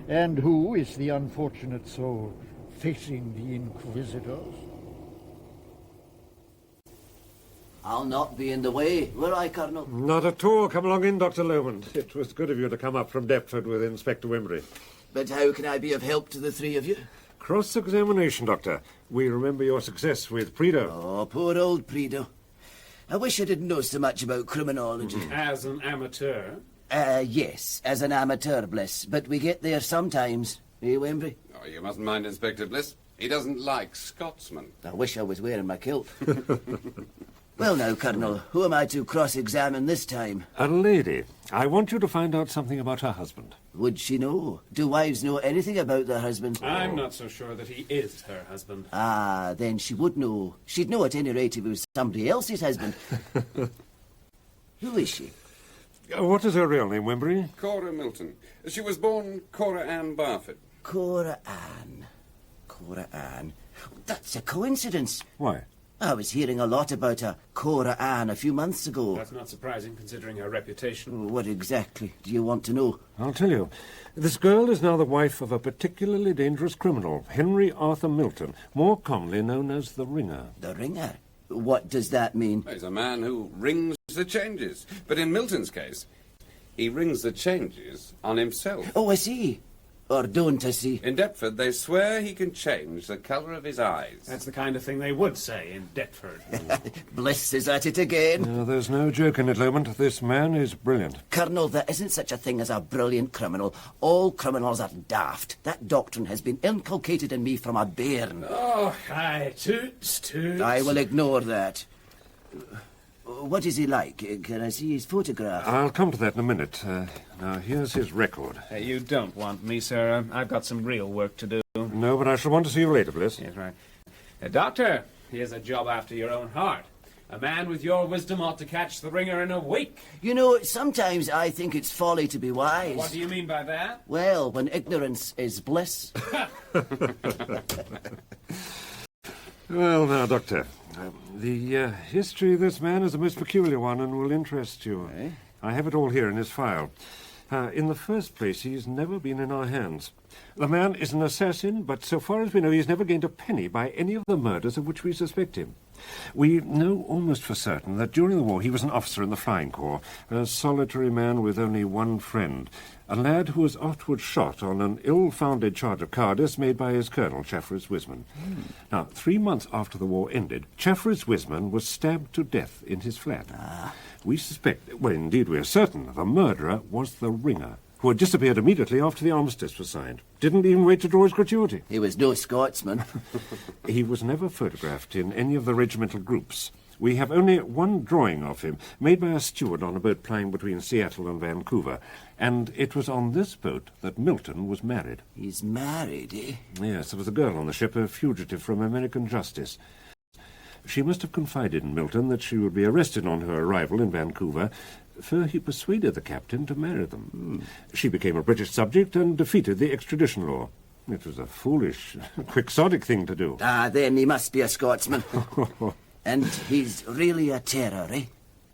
And who is the unfortunate soul facing the Inquisitors. I'll not be in the way, will I, Colonel? Not at all. Come along in, Dr. Lomond. It was good of you to come up from Deptford with Inspector Wimberry. But how can I be of help to the three of you? Cross-examination, Doctor. We remember your success with Prideaux. Oh, poor old Prideaux. I wish I didn't know so much about criminology. As an amateur? Yes, as an amateur, Bliss. But we get there sometimes. Eh, Wembury? Oh, you mustn't mind Inspector Bliss. He doesn't like Scotsmen. I wish I was wearing my kilt. Well now, Colonel, who am I to cross-examine this time? A lady. I want you to find out something about her husband. Would she know? Do wives know anything about their husbands? I'm not so sure that he is her husband. Ah, then she would know. She'd know at any rate if it was somebody else's husband. Who is she? What is her real name, Wimberry? Cora Milton. She was born Cora Ann Barford. Cora Ann. Cora Ann. That's a coincidence. Why? I was hearing a lot about a Cora Ann a few months ago. That's not surprising, considering her reputation. What exactly do you want to know? I'll tell you. This girl is now the wife of a particularly dangerous criminal, Henry Arthur Milton, more commonly known as the Ringer. The Ringer? What does that mean? He's a man who rings the changes. But in Milton's case, he rings the changes on himself. Oh, I see. Or don't I see? In Deptford, they swear he can change the colour of his eyes. That's the kind of thing they would say in Deptford. Bliss is at it again. No, there's no joke in it, Lomond. This man is brilliant. Colonel, there isn't such a thing as a brilliant criminal. All criminals are daft. That doctrine has been inculcated in me from a bairn. Oh, aye, toots. I will ignore that. What is he like? Can I see his photograph? I'll come to that in a minute. Now, here's his record. You don't want me, sir. I've got some real work to do. No, but I shall want to see you later, Bliss. Yes, right. Doctor, here's a job after your own heart. A man with your wisdom ought to catch the Ringer in a week. You know, sometimes I think it's folly to be wise. What do you mean by that? Well, when ignorance is bliss. Well, now, Doctor, the history of this man is a most peculiar one and will interest you. Eh? I have it all here in his file. In the first place, he's never been in our hands. The man is an assassin, but so far as we know, he's never gained a penny by any of the murders of which we suspect him. We know almost for certain that during the war he was an officer in the Flying Corps, a solitary man with only one friend, a lad who was afterwards shot on an ill-founded charge of cowardice made by his colonel, Chesterton Wisman. Now, 3 months after the war ended, Chesterton Wisman was stabbed to death in his flat. We suspect, well, indeed we are certain, the murderer was the Ringer, who had disappeared immediately after the armistice was signed. Didn't even wait to draw his gratuity. He was no Scotsman. He was never photographed in any of the regimental groups. We have only one drawing of him, made by a steward on a boat plying between Seattle and Vancouver, and it was on this boat that Milton was married. He's married, eh? Yes, there was a girl on the ship, a fugitive from American justice. She must have confided in Milton that she would be arrested on her arrival in Vancouver, for he persuaded the captain to marry them. She became a British subject and defeated the extradition law. It was a foolish, quixotic thing to do. Then he must be a Scotsman. And he's really a terror, eh?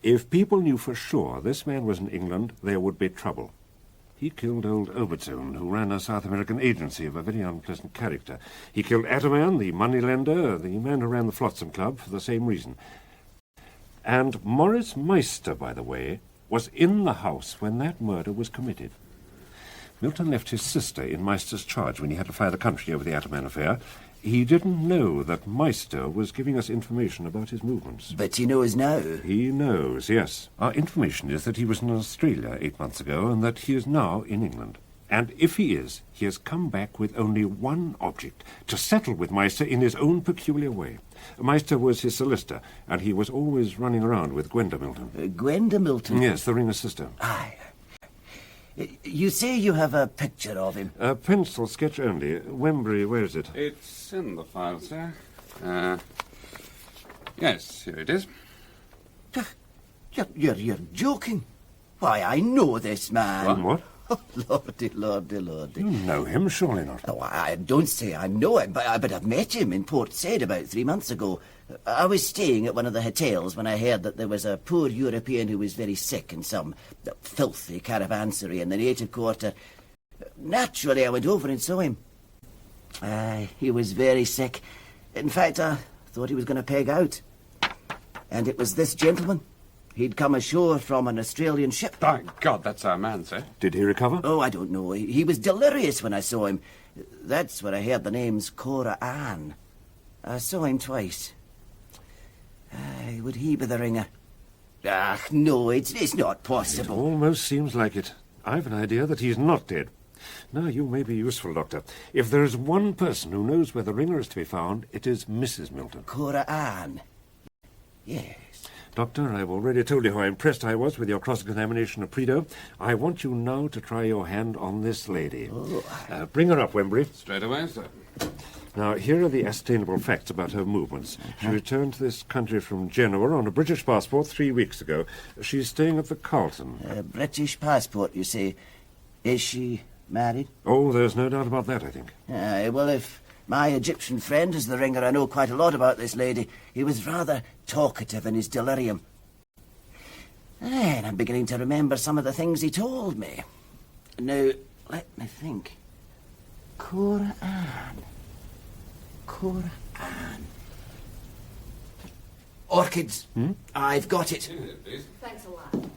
If people knew for sure this man was in England, there would be trouble. He killed old Overton, who ran a South American agency of a very unpleasant character. He killed Ataman, the moneylender, the man who ran the Flotsam Club, for the same reason. And Morris Meister, by the way, was in the house when that murder was committed. Milton left his sister in Meister's charge when he had to fly the country over the Ataman affair. He didn't know that Meister was giving us information about his movements. But he knows now. He knows, yes. Our information is that he was in Australia 8 months ago and that he is now in England. And if he is, he has come back with only one object, to settle with Meister in his own peculiar way. Meister was his solicitor, and he was always running around with Gwenda Milton. Gwenda Milton? Yes, the Ringer's sister. Aye. You say you have a picture of him? A pencil sketch only. Wembury, where is it? It's in the file, sir. Yes, here it is. You're joking. Why, I know this man. What? Oh, lordy, lordy, lordy. You know him, surely not. Oh, I don't say I know him, but I've met him in Port Said about 3 months ago. I was staying at one of the hotels when I heard that there was a poor European who was very sick in some filthy caravansary in the native quarter. Naturally, I went over and saw him. He was very sick. In fact, I thought he was going to peg out. And it was this gentleman. He'd come ashore from an Australian ship. By God, that's our man, sir. Did he recover? Oh, I don't know. He was delirious when I saw him. That's where I heard the names Cora Ann. I saw him twice. Would he be the ringer? Ah, no, it's not It possible. almost seems like it. I've an idea that he's not dead. Now, you may be useful, Doctor. If there is one person who knows where the ringer is to be found, it is Mrs. Milton. Cora Ann? Yes. Doctor, I've already told you how impressed I was with your cross-examination of Prideaux. I want you now to try your hand on this lady. Oh. Bring her up, Wembury. Straight away, sir. Now, here are the ascertainable facts about her movements. She returned to this country from Genoa on a British passport 3 weeks ago. She's staying at the Carlton. A British passport, you say. Is she married? Oh, there's no doubt about that, I think. Well, if my Egyptian friend is the ringer, I know quite a lot about this lady. He was rather talkative in his delirium. And I'm beginning to remember some of the things he told me. Now, let me think. Cora Ann. Cora Ann. Orchids. I've got it. Thanks a lot.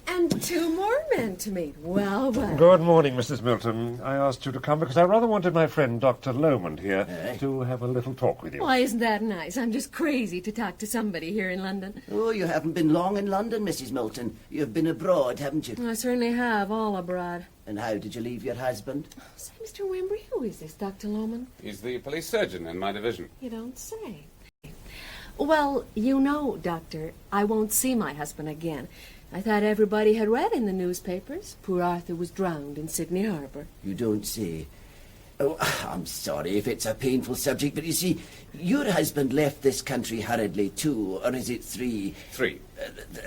And 2 more men to meet. Well, well. Good morning, Mrs. Milton. I asked you to come because I rather wanted my friend Dr. Lomond here to have a little talk with you. Why, isn't that nice? I'm just crazy to talk to somebody here in London. Oh, you haven't been long in London, Mrs. Milton. You've been abroad, haven't you? I certainly have, all abroad. And how did you leave your husband? Say, Mr. Wembury, who is this, Dr. Lomond? He's the police surgeon in my division. You don't say. Well, you know, Doctor, I won't see my husband again. I thought everybody had read in the newspapers. Poor Arthur was drowned in Sydney Harbour. You don't say. Oh, I'm sorry if it's a painful subject, but you see, your husband left this country hurriedly 2, or is it 3? 3.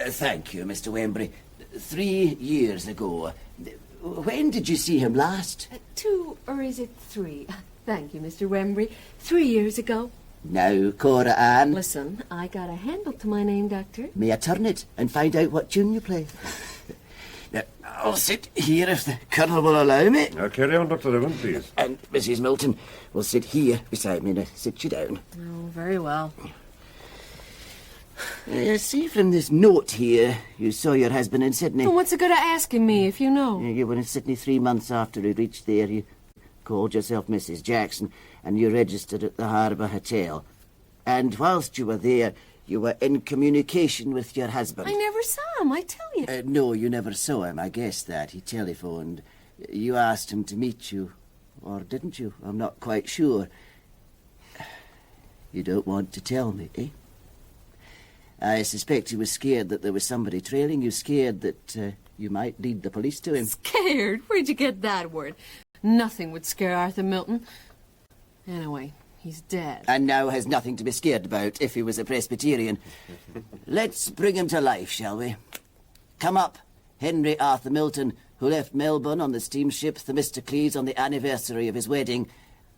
Thank you, Mr. Wembury. 3 years ago. When did you see him last? 2, or is it 3? Thank you, Mr. Wembury. 3 years ago. Now, Cora Ann. Listen, I got a handle to my name, Doctor. May I turn it and find out what tune you play? Now, I'll sit here if the Colonel will allow me. Now, carry on, Dr. Lomond, please. And Mrs. Milton will sit here beside me. Now, sit you down. Oh, very well. See from this note here, you saw your husband in Sydney. Well, what's the good of asking me if you know? You were in Sydney 3 months after he reached there. You called yourself Mrs. Jackson, and you registered at the Harbour Hotel. And whilst you were there, you were in communication with your husband. I never saw him, I tell you. No, you never saw him. I guessed that. He telephoned. You asked him to meet you. Or didn't you? I'm not quite sure. You don't want to tell me, eh? I suspect he was scared that there was somebody trailing you, scared that you might lead the police to him. Scared? Where'd you get that word? Nothing would scare Arthur Milton. Anyway, he's dead. And now has nothing to be scared about if he was a Presbyterian. Let's bring him to life, shall we? Come up, Henry Arthur Milton, who left Melbourne on the steamship Themistocles on the anniversary of his wedding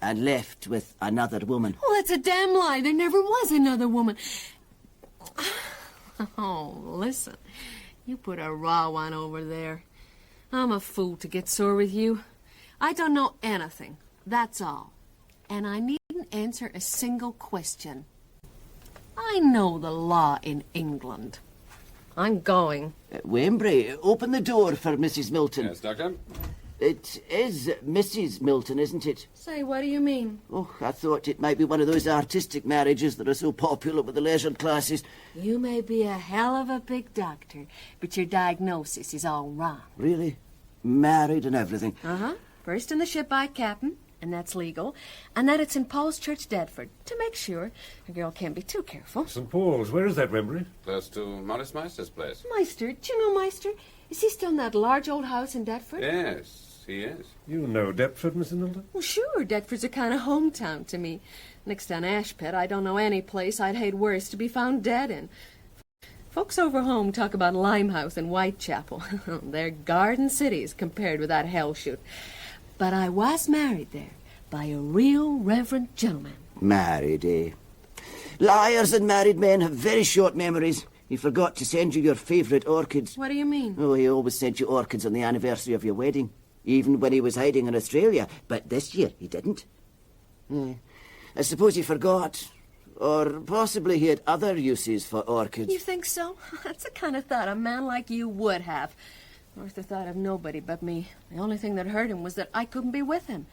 and left with another woman. Oh, that's a damn lie. There never was another woman. Oh, listen. You put a raw one over there. I'm a fool to get sore with you. I don't know anything. That's all. And I needn't answer a single question. I know the law in England. I'm going. Wembury, open the door for Mrs. Milton. Yes, Doctor? It is Mrs. Milton, isn't it? Say, what do you mean? Oh, I thought it might be one of those artistic marriages that are so popular with the leisure classes. You may be a hell of a big doctor, but your diagnosis is all wrong. Really? Married and everything? Uh-huh. First in the ship by captain, and that's legal. And then it's in Paul's Church, Deptford, to make sure a girl can't be too careful. St. Paul's, where is that, Wembury? Close to Morris Meister's place. Meister, do you know Meister? Is he still in that large old house in Deptford? Yes, he is. You know Deptford, Mrs. Milton? Well, sure. Deptford's a kind of hometown to me. Next to an ash pit, I don't know any place I'd hate worse to be found dead in. Folks over home talk about Limehouse and Whitechapel. They're garden cities compared with that hell shoot. But I was married there by a real reverend gentleman. Married, eh? Liars and married men have very short memories. He forgot to send you your favourite orchids. What do you mean? Oh, he always sent you orchids on the anniversary of your wedding, even when he was hiding in Australia. But this year he didn't. I suppose he forgot, Or possibly he had other uses for orchids. You think so? That's the kind of thought a man like you would have. Arthur thought of nobody but me. The only thing that hurt him was that I couldn't be with him.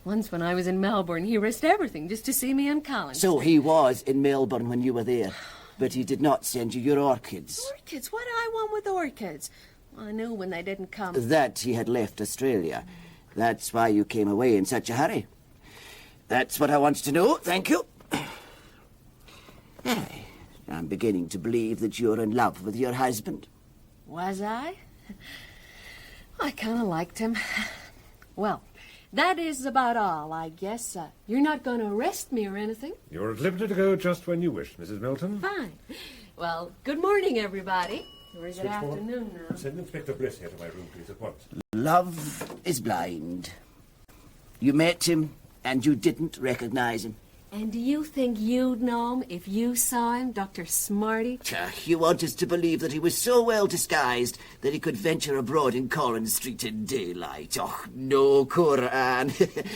Once when I was in Melbourne, he risked everything just to see me in Collins. So he was in Melbourne when you were there, but he did not send you your orchids. Orchids? What do I want with orchids? I knew when they didn't come. That he had left Australia. That's why you came away in such a hurry. That's what I wanted to know, thank you. I'm beginning to believe that you're in love with your husband. Was I? I kind of liked him. Well, that is about all, I guess. You're not going to arrest me or anything? You're at liberty to go just when you wish, Mrs. Milton. Fine. Well, good morning, everybody. Or is it Switchboard. afternoon now? Send Inspector Bliss here to my room, please, at once. Love is blind. You met him, and you didn't recognize him. And do you think you'd know him if you saw him, Dr. Smarty? You want us to believe that he was so well disguised that he could venture abroad in Collins Street in daylight. Oh, no, Quran.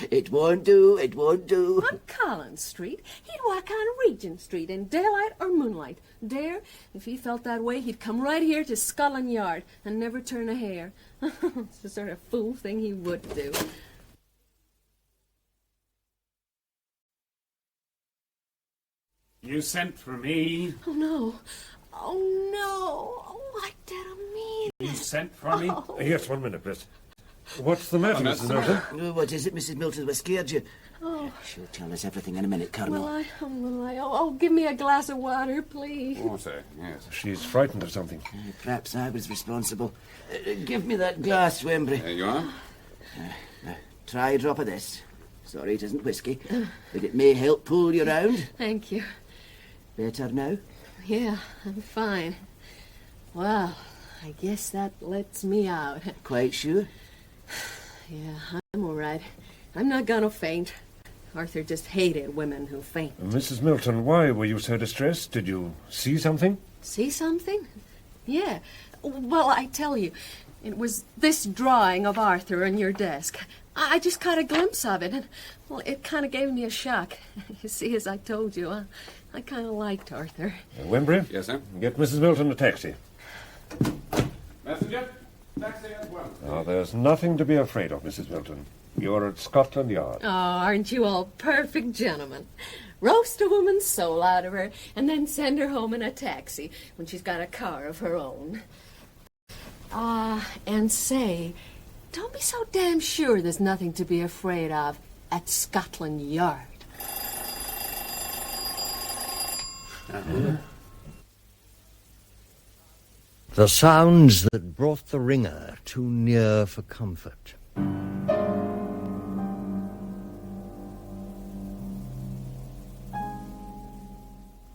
It won't do, it won't do. On Collins Street? He'd walk on Regent Street in daylight or moonlight. Dare? If he felt that way, he'd come right here to Scotland Yard and never turn a hair. It's the sort of fool thing he would do. You sent for me. Oh, no. Oh, no. What did I mean? You sent for me? Yes, 1 minute, Bliss. What's the matter, Mrs. Milton? What is it, Mrs. Milton? What scared you? Oh. She'll tell us everything in a minute, Colonel. Oh, give me a glass of water, please. Water, yes. She's frightened of something. Perhaps I was responsible. Give me that glass, Wembley. There you are. Now, try a drop of this. Sorry, it isn't whiskey, but it may help pull you round. Thank you. Better now? Yeah, I'm fine. Well, I guess that lets me out. Quite sure? Yeah, I'm all right. I'm not gonna faint. Arthur just hated women who faint. Mrs. Milton, why were you so distressed? Did you see something? See something? Yeah. Well, I tell you, it was this drawing of Arthur on your desk. I just caught a glimpse of it, and, well, it kind of gave me a shock. You see, as I told you, I kind of liked Arthur. Wembley? Yes, sir? Get Mrs. Milton a taxi. Messenger? Taxi at once. Now, there's nothing to be afraid of, Mrs. Milton. You're at Scotland Yard. Oh, aren't you all perfect gentlemen? Roast a woman's soul out of her, and then send her home in a taxi when she's got a car of her own. And say, don't be so damn sure there's nothing to be afraid of at Scotland Yard. The sounds that brought the ringer too near for comfort.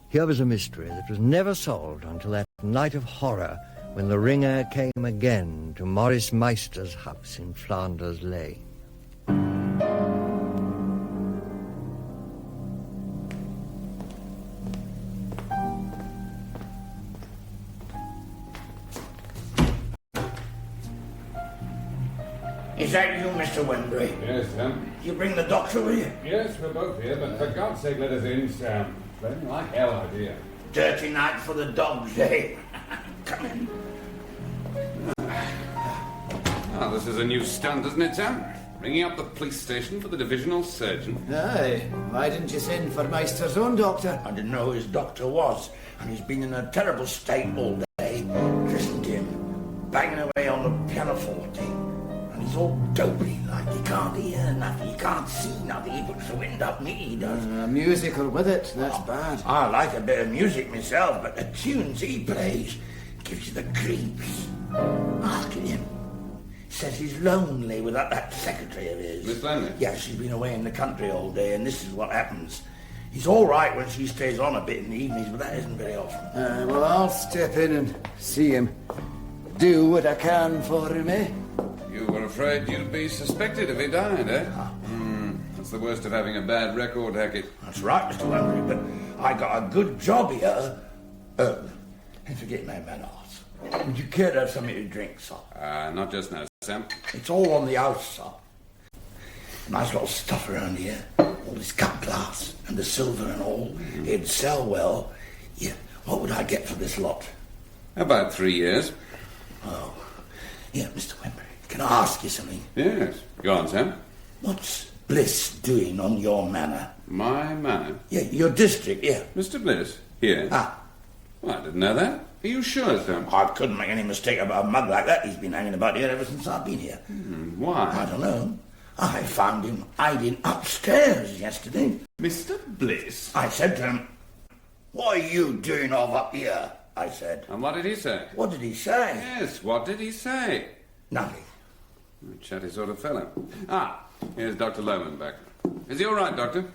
Here was a mystery that was never solved until that night of horror when the ringer came again to Maurice Meister's house in Flanders Lane. Is that you, Mr. Wembley? Yes, Sam. You bring the doctor with you? Yes, we're both here, but for God's sake, let us in, Sam. Playing like hell, I dear. Dirty night for the dogs, eh? Come in. Ah, this is a new stunt, isn't it, Sam? Ringing up the police station for the divisional surgeon. Aye. Why didn't you send for Meister's own doctor? I didn't know who his doctor was, and he's been in a terrible state all day. Listen to him, banging away on the pianoforte. And he's all dopey, like he can't hear nothing, he can't see nothing. He puts the wind up me, he does. Musical with it, that's bad. I like a bit of music myself, but the tunes he plays gives you the creeps. Ask him. Says he's lonely without that secretary of his. Miss Langley? Yeah, she's been away in the country all day, and this is what happens. He's all right when she stays on a bit in the evenings, but that isn't very often. Well, I'll step in and see him. Do what I can for him, eh? You were afraid you'd be suspected if he died, eh? That's the worst of having a bad record, Hackett. That's right, Mr. Wembley, but I got a good job here. Forget my manners. Would you care to have something to drink, sir? Not just now, Sam. It's all on the house, sir. Nice little stuff around here. all this cut glass and the silver and all, it'd sell well. Yeah, what would I get for this lot? About 3 years. Oh, yeah, Mr. Wembury, can I ask you something? Yes. Go on, Sam. What's Bliss doing on your manor? My manor? Yeah, your district, yeah. Mr. Bliss? Here? Ah. Well, I didn't know that. Are you sure, Sam? I couldn't make any mistake about a mug like that. He's been hanging about here ever since I've been here. Why? I don't know. I found him hiding upstairs yesterday. Mr. Bliss? I said to him, "What are you doing off up here?" I said. And what did he say? What did he say? Yes, what did he say? Nothing. A chatty sort of fellow. Ah, here's Dr. Lohman back. Is he all right, Doctor?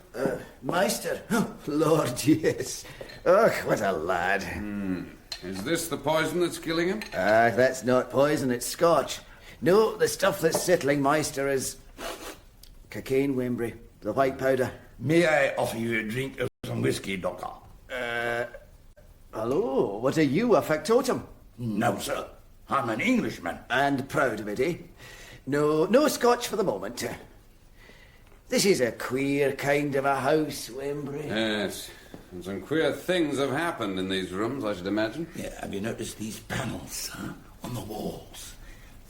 Meister? Oh, Lord, yes. Oh, what a lad. Is this the poison that's killing him? That's not poison, it's scotch. No, the stuff that's settling Meister is cocaine, Wembury, the white powder. May I offer you a drink of some whiskey, Doctor? Hello, what are you, a factotum? No, sir. I'm an Englishman. And proud of it, eh? No scotch for the moment. This is a queer kind of a house, Wembury. Yes. And some queer things have happened in these rooms, I should imagine. Yeah, have you noticed these panels, on the walls?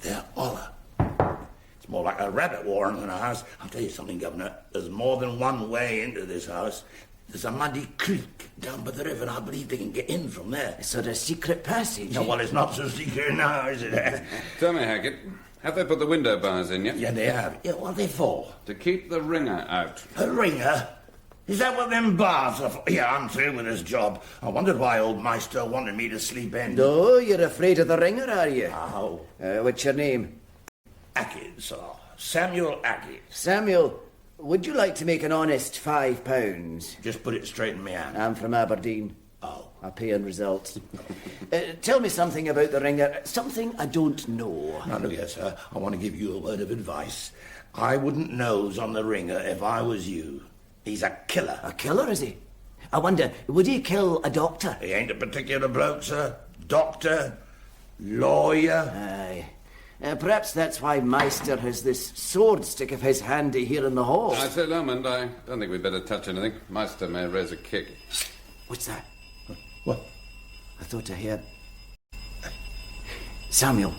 They're holler. It's more like a rabbit warren than a house. I'll tell you something, Governor. There's more than one way into this house. There's a muddy creek down by the river, and I believe they can get in from there. A sort of secret passage. No, well, it's not so secret now, is it? Tell me, Hackett, have they put the window bars in yet? Yeah, they have. Yeah, what are they for? To keep the ringer out. A ringer? Is that what them bars are for? Yeah, I'm through with this job. I wondered why old Meister wanted me to sleep in. No, you're afraid of the ringer, are you? How? What's your name? Hackett, sir. Samuel Hackett. Samuel, would you like to make an honest £5? Just put it straight in my hand. I'm from Aberdeen. Oh. I pay on results. Tell me something about the ringer. Something I don't know. Now, look here, sir. I want to give you a word of advice. I wouldn't nose on the ringer if I was you. He's a killer. A killer, is he? I wonder, would he kill a doctor? He ain't a particular bloke, sir. Doctor, lawyer. Aye. Perhaps that's why Meister has this sword stick of his handy here in the hall. I say, Lomond, I don't think we'd better touch anything. Meister may raise a kick. What's that? What? I thought I heard... Samuel,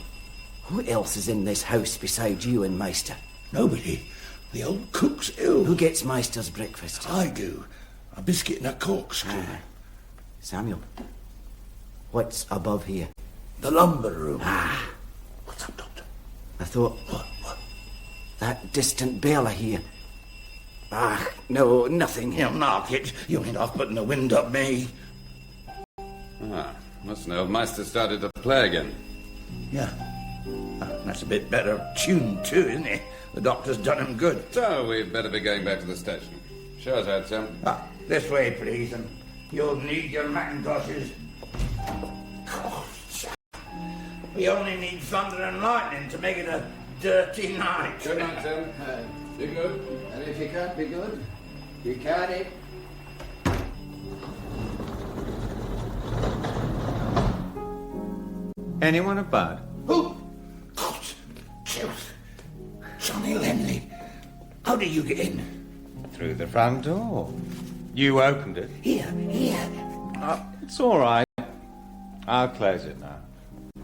who else is in this house besides you and Meister? Nobody. The old cook's ill. Who gets Meister's breakfast? I do. A biscuit and a corkscrew. Samuel, what's above here? The lumber room. What's up, Doctor? I thought... What? That distant bell I hear. No, nothing. You knock it. You ain't off putting the wind up me. Must know Meister started to play again. Yeah. That's a bit better tuned too, isn't it? The doctor's done him good. So we'd better be going back to the station. Show us out, Sam. This way, please, and you'll need your Macintoshes. We only need thunder and lightning to make it a dirty night. Good night, Sam. Be good. And if you can't be good, you can't. Anyone about? Who? God, Joseph. Johnny Lenley. How did you get in? Through the front door. You opened it? Here. It's all right. I'll close it now.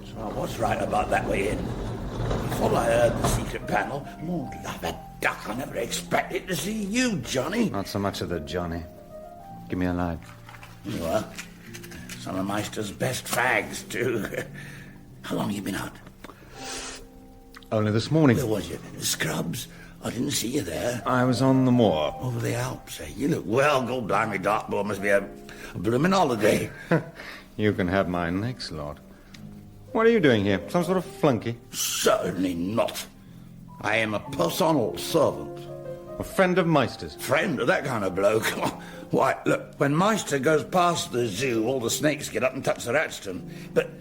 So I was right about that way in. Before I heard the secret panel, Lord love a duck, I never expected to see you, Johnny. Not so much of the Johnny. Give me a light. You are. Some of Meister's best fags, too. How long have you been out? Only this morning. Where was you? The Scrubs? I didn't see you there. I was on the moor. Over the Alps, eh? You look well. God blimey, Dartmoor must be a blooming holiday. You can have my next lot. What are you doing here? Some sort of flunky? Certainly not. I am a personal servant. A friend of Meister's? Friend of that kind of bloke? Why, look, when Meister goes past the zoo, all the snakes get up and touch the Chesterton. But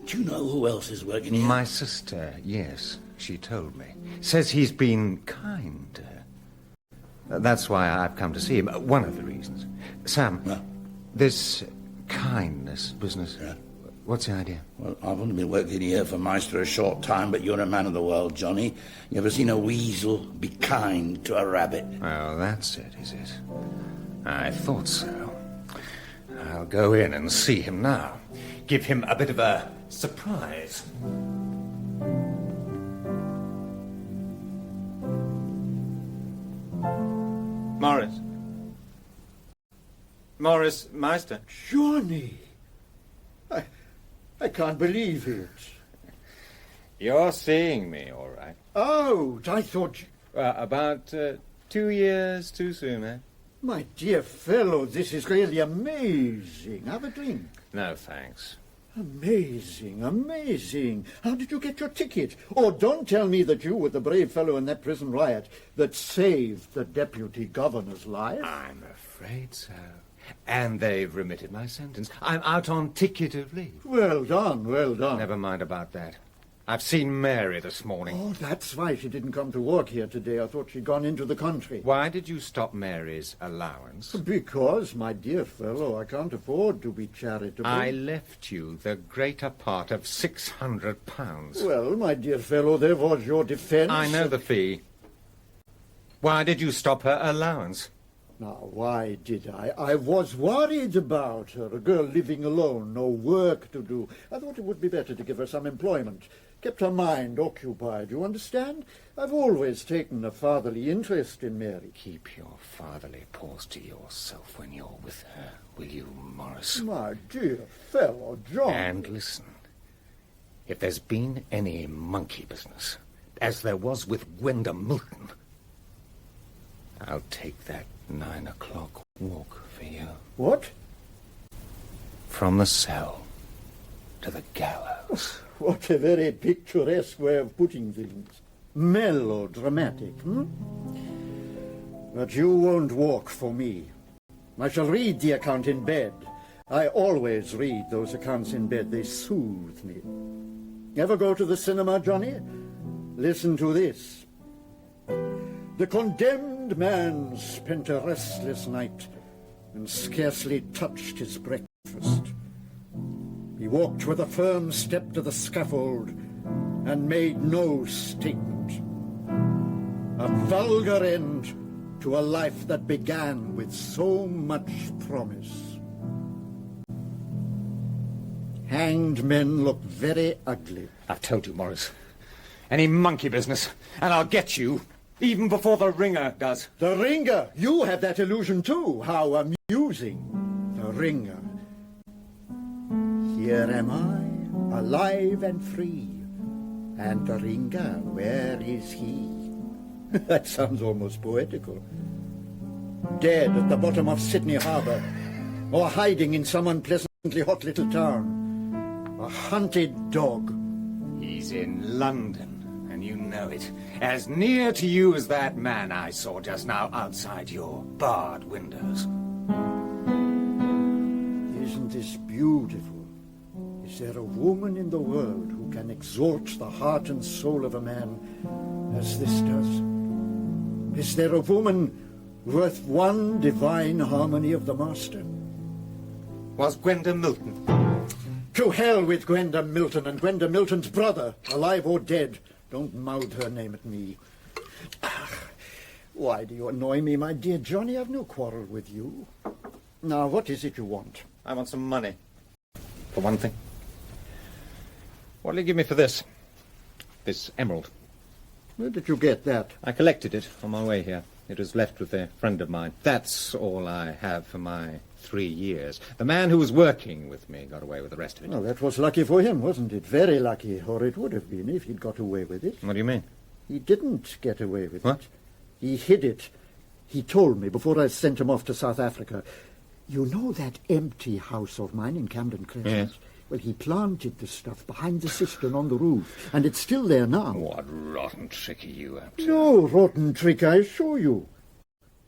do you know who else is working here? My sister, yes. She told me. Says he's been kind to her. That's why I've come to see him. One of the reasons. Sam, this kindness business, What's the idea? Well, I've only been working here for Meister a short time, but you're a man of the world, Johnny. You ever seen a weasel be kind to a rabbit? Well, that's it, is it? I thought so. I'll go in and see him now. Give him a bit of a surprise. Morris. Morris Meister. Johnny! I can't believe it. You're seeing me, all right. Out! I thought you... About 2 years too soon, eh? My dear fellow, this is really amazing. Have a drink. No, thanks. Amazing, amazing. How did you get your ticket? Oh, don't tell me that you were the brave fellow in that prison riot that saved the deputy governor's life. I'm afraid so. And they've remitted my sentence. I'm out on ticket of leave. Well done, well done. Never mind about that. I've seen Mary this morning. Oh, that's why she didn't come to work here today. I thought she'd gone into the country. Why did you stop Mary's allowance? Because, my dear fellow, I can't afford to be charitable. I left you the greater part of £600. Well, my dear fellow, there was your defence. I know the fee. Why did you stop her allowance? Now, why did I? I was worried about her, a girl living alone, no work to do. I thought it would be better to give her some employment. Kept her mind occupied, you understand? I've always taken a fatherly interest in Mary. Keep your fatherly paws to yourself when you're with her, will you, Morris? My dear fellow, John. And listen, if there's been any monkey business, as there was with Gwenda Milton, I'll take that 9 o'clock walk for you. What? From the cell to the gallows. What a very picturesque way of putting things. Melodramatic, hmm? But you won't walk for me. I shall read the account in bed. I always read those accounts in bed. They soothe me. Ever go to the cinema, Johnny? Listen to this. The condemned man spent a restless night and scarcely touched his breakfast. He walked with a firm step to the scaffold and made no statement. A vulgar end to a life that began with so much promise. Hanged men look very ugly. I've told you, Morris. Any monkey business, and I'll get you, even before the ringer does. The ringer? You have that illusion too. How amusing. The ringer. Here am I, alive and free. And the ringer, where is he? That sounds almost poetical. Dead at the bottom of Sydney Harbour, or hiding in some unpleasantly hot little town. A hunted dog. He's in London, and you know it. As near to you as that man I saw just now outside your barred windows. Isn't this beautiful? Is there a woman in the world who can exalt the heart and soul of a man as this does? Is there a woman worth one divine harmony of the master? Was Gwenda Milton? To hell with Gwenda Milton and Gwenda Milton's brother, alive or dead. Don't mouth her name at me. Why do you annoy me, my dear Johnny? I've no quarrel with you. Now, what is it you want? I want some money. For one thing. What'll you give me for this? This emerald. Where did you get that? I collected it on my way here. It was left with a friend of mine. That's all I have for my 3 years. The man who was working with me got away with the rest of it. Well, that was lucky for him, wasn't it? Very lucky, or it would have been if he'd got away with it. What do you mean? He didn't get away with What? it. He hid it. He told me before I sent him off to South Africa. You know that empty house of mine in Camden Crescent? Yes. Well, he planted the stuff behind the cistern on the roof, and it's still there now. What rotten trick are you up to? No rotten trick, I assure you.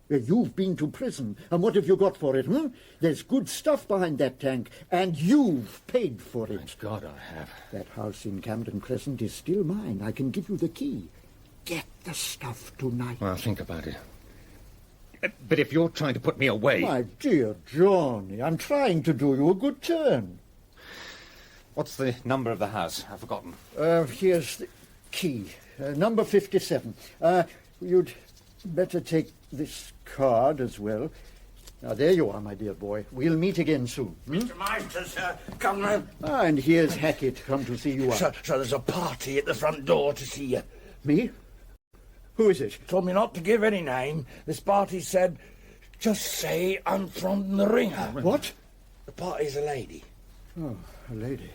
You've been to prison, and what have you got for it, huh? There's good stuff behind that tank, and you've paid for it. Thank God I have. That house in Camden Crescent is still mine. I can give you the key. Get the stuff tonight. Well, think about it. But if you're trying to put me away... My dear Johnny, I'm trying to do you a good turn. What's the number of the house? I've forgotten. Here's the key. Number 57. You'd better take this card as well. Now, there you are, my dear boy. We'll meet again soon. Mr. Meister, sir, come round. And here's Hackett, come to see you out. So there's a party at the front door to see you. Me? Who is it? Told me not to give any name. This party said, just say I'm from the Ringer. What? The party's a lady. Oh, a lady.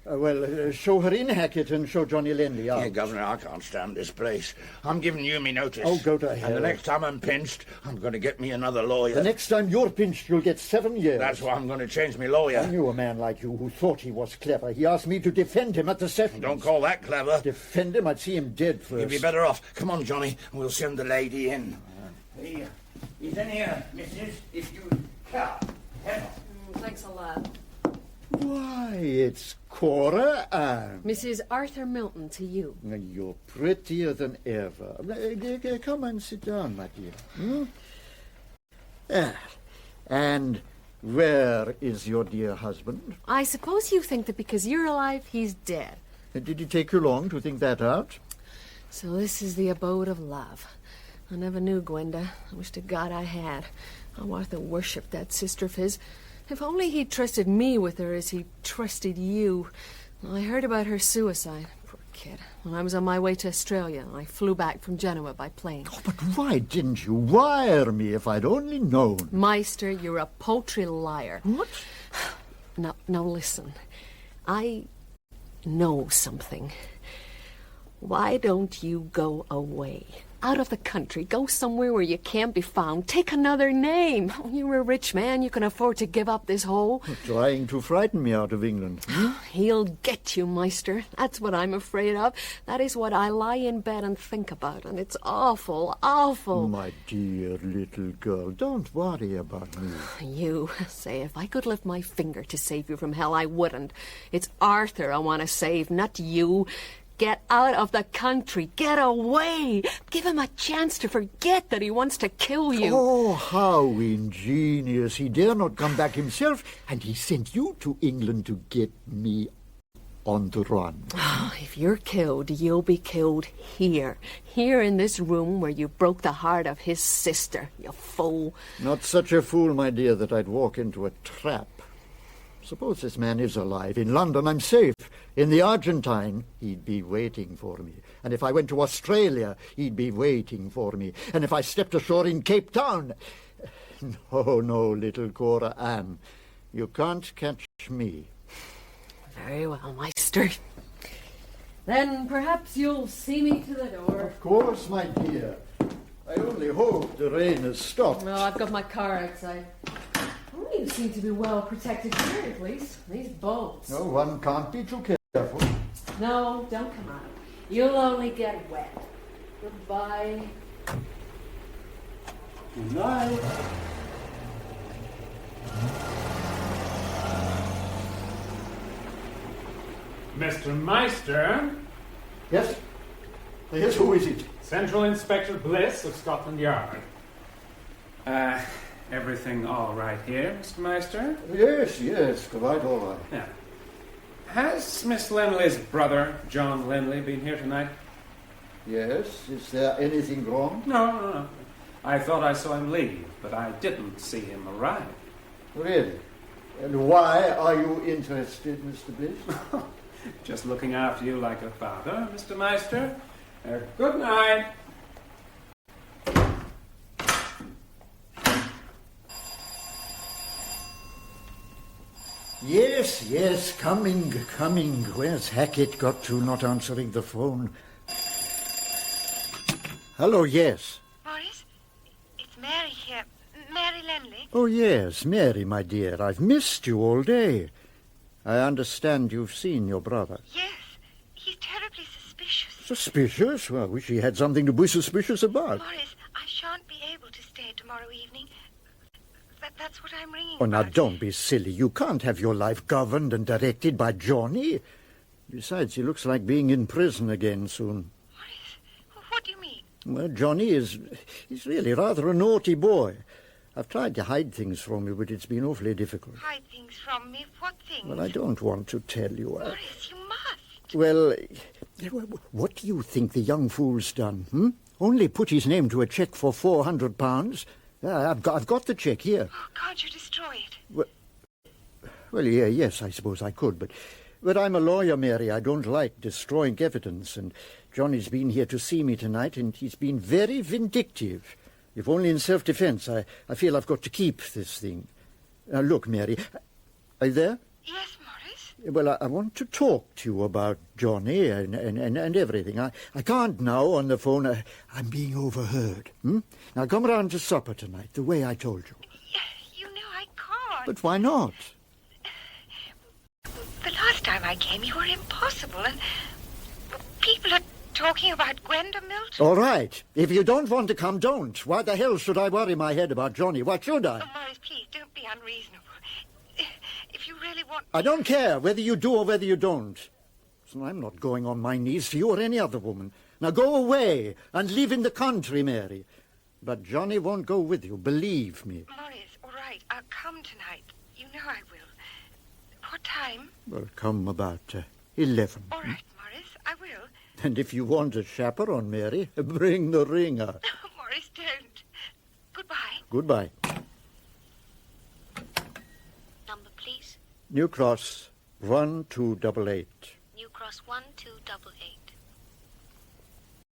Well, show her in, Hackett, and show Johnny Lenley out. Yeah, Governor, I can't stand this place. I'm giving you me notice. Oh, go to hell. And the next time I'm pinched, I'm going to get me another lawyer. The next time you're pinched, you'll get 7 years. That's why I'm going to change me lawyer. I knew a man like you who thought he was clever. He asked me to defend him at the settlement. Don't call that clever. Defend him? I'd see him dead first. You'd be better off. Come on, Johnny, and we'll send the lady in. He's in here, missus, if you care. Thanks a lot. Why, it's Cora Ann. Mrs. Arthur Milton to you. You're prettier than ever. Come and sit down, my dear. And where is your dear husband? I suppose you think that because you're alive, he's dead. Did it take you long to think that out? So this is the abode of love. I never knew Gwenda. I wish to God I had. How Arthur worshipped that sister of his. If only he'd trusted me with her as he trusted you. I heard about her suicide. Poor kid. When I was on my way to Australia, I flew back from Genoa by plane. Oh, but why didn't you wire me if I'd only known? Meister, you're a paltry liar. What? Now listen. I know something. Why don't you go away? Out of the country. Go somewhere where you can't be found. Take another name. You're a rich man. You can afford to give up this hole. Trying to frighten me out of England. He'll get you, Meister. That's what I'm afraid of. That is what I lie in bed and think about. And it's awful, awful. My dear little girl, don't worry about me. You say if I could lift my finger to save you from hell, I wouldn't. It's Arthur I want to save, not you. Get out of the country. Get away. Give him a chance to forget that he wants to kill you. Oh, how ingenious. He dare not come back himself, and he sent you to England to get me on the run. Oh, if you're killed, you'll be killed here. Here in this room where you broke the heart of his sister, you fool. Not such a fool, my dear, that I'd walk into a trap. Suppose this man is alive. In London, I'm safe. In the Argentine, he'd be waiting for me. And if I went to Australia, he'd be waiting for me. And if I stepped ashore in Cape Town... No, little Cora Ann. You can't catch me. Very well, Meister. Then perhaps you'll see me to the door. Of course, my dear. I only hope the rain has stopped. No, I've got my car outside. Oh, you seem to be well protected here, at least. These bolts. No, one can't be too careful. No, don't come out. You'll only get wet. Goodbye. Good night. Mr. Meister? Yes? Yes, who is it? Central Inspector Bliss of Scotland Yard. Everything all right here, Mr. Meister? Yes, quite all right. Yeah. Has Miss Lenley's brother, John Lenley, been here tonight? Yes. Is there anything wrong? No. I thought I saw him leave, but I didn't see him arrive. Really? And why are you interested, Mr. Bliss? Just looking after you like a father, Mr. Meister. Good night. Yes, coming. Where's Hackett got to, not answering the phone? Hello, yes. Boris, it's Mary here. Mary Lenley. Oh, yes, Mary, my dear. I've missed you all day. I understand you've seen your brother. Yes, he's terribly suspicious. Suspicious? Well, I wish he had something to be suspicious about. Boris, I shan't be able to stay tomorrow evening. That's what I'm ringing Oh, now, about. don't be silly. You can't have your life governed and directed by Johnny. Besides, he looks like being in prison again soon. What do you mean? Well, Johnny he's really rather a naughty boy. I've tried to hide things from you, but it's been awfully difficult. Hide things from me? What things? Well, I don't want to tell you. Maurice, you must. Well, what do you think the young fool's done, Only put his name to a cheque for £400. I've got the cheque here. Oh, can't you destroy it? Well, yeah, yes, I suppose I could, but I'm a lawyer, Mary. I don't like destroying evidence, and Johnny's been here to see me tonight, and he's been very vindictive. If only in self-defence, I feel I've got to keep this thing. Now, look, Mary, are you there? Yes, Maurice? Well, I want to talk to you about Johnny and everything. I can't now on the phone. I'm being overheard. Now, come round to supper tonight, the way I told you. You know I can't. But why not? The last time I came, you were impossible, and people are talking about Gwenda Milton. All right. If you don't want to come, don't. Why the hell should I worry my head about Johnny? What should I? Oh, Maurice, please, don't be unreasonable. If you really want... I don't care whether you do or whether you don't. So I'm not going on my knees for you or any other woman. Now go away and live in the country, Mary. But Johnny won't go with you, believe me. Maurice, all right, I'll come tonight. You know I will. What time? Well, come about 11. All right, Maurice, I will. And if you want a chaperone, Mary, bring the ringer. Oh, Maurice, don't. Goodbye. Goodbye. Number, please. New Cross 1288. New Cross 1288.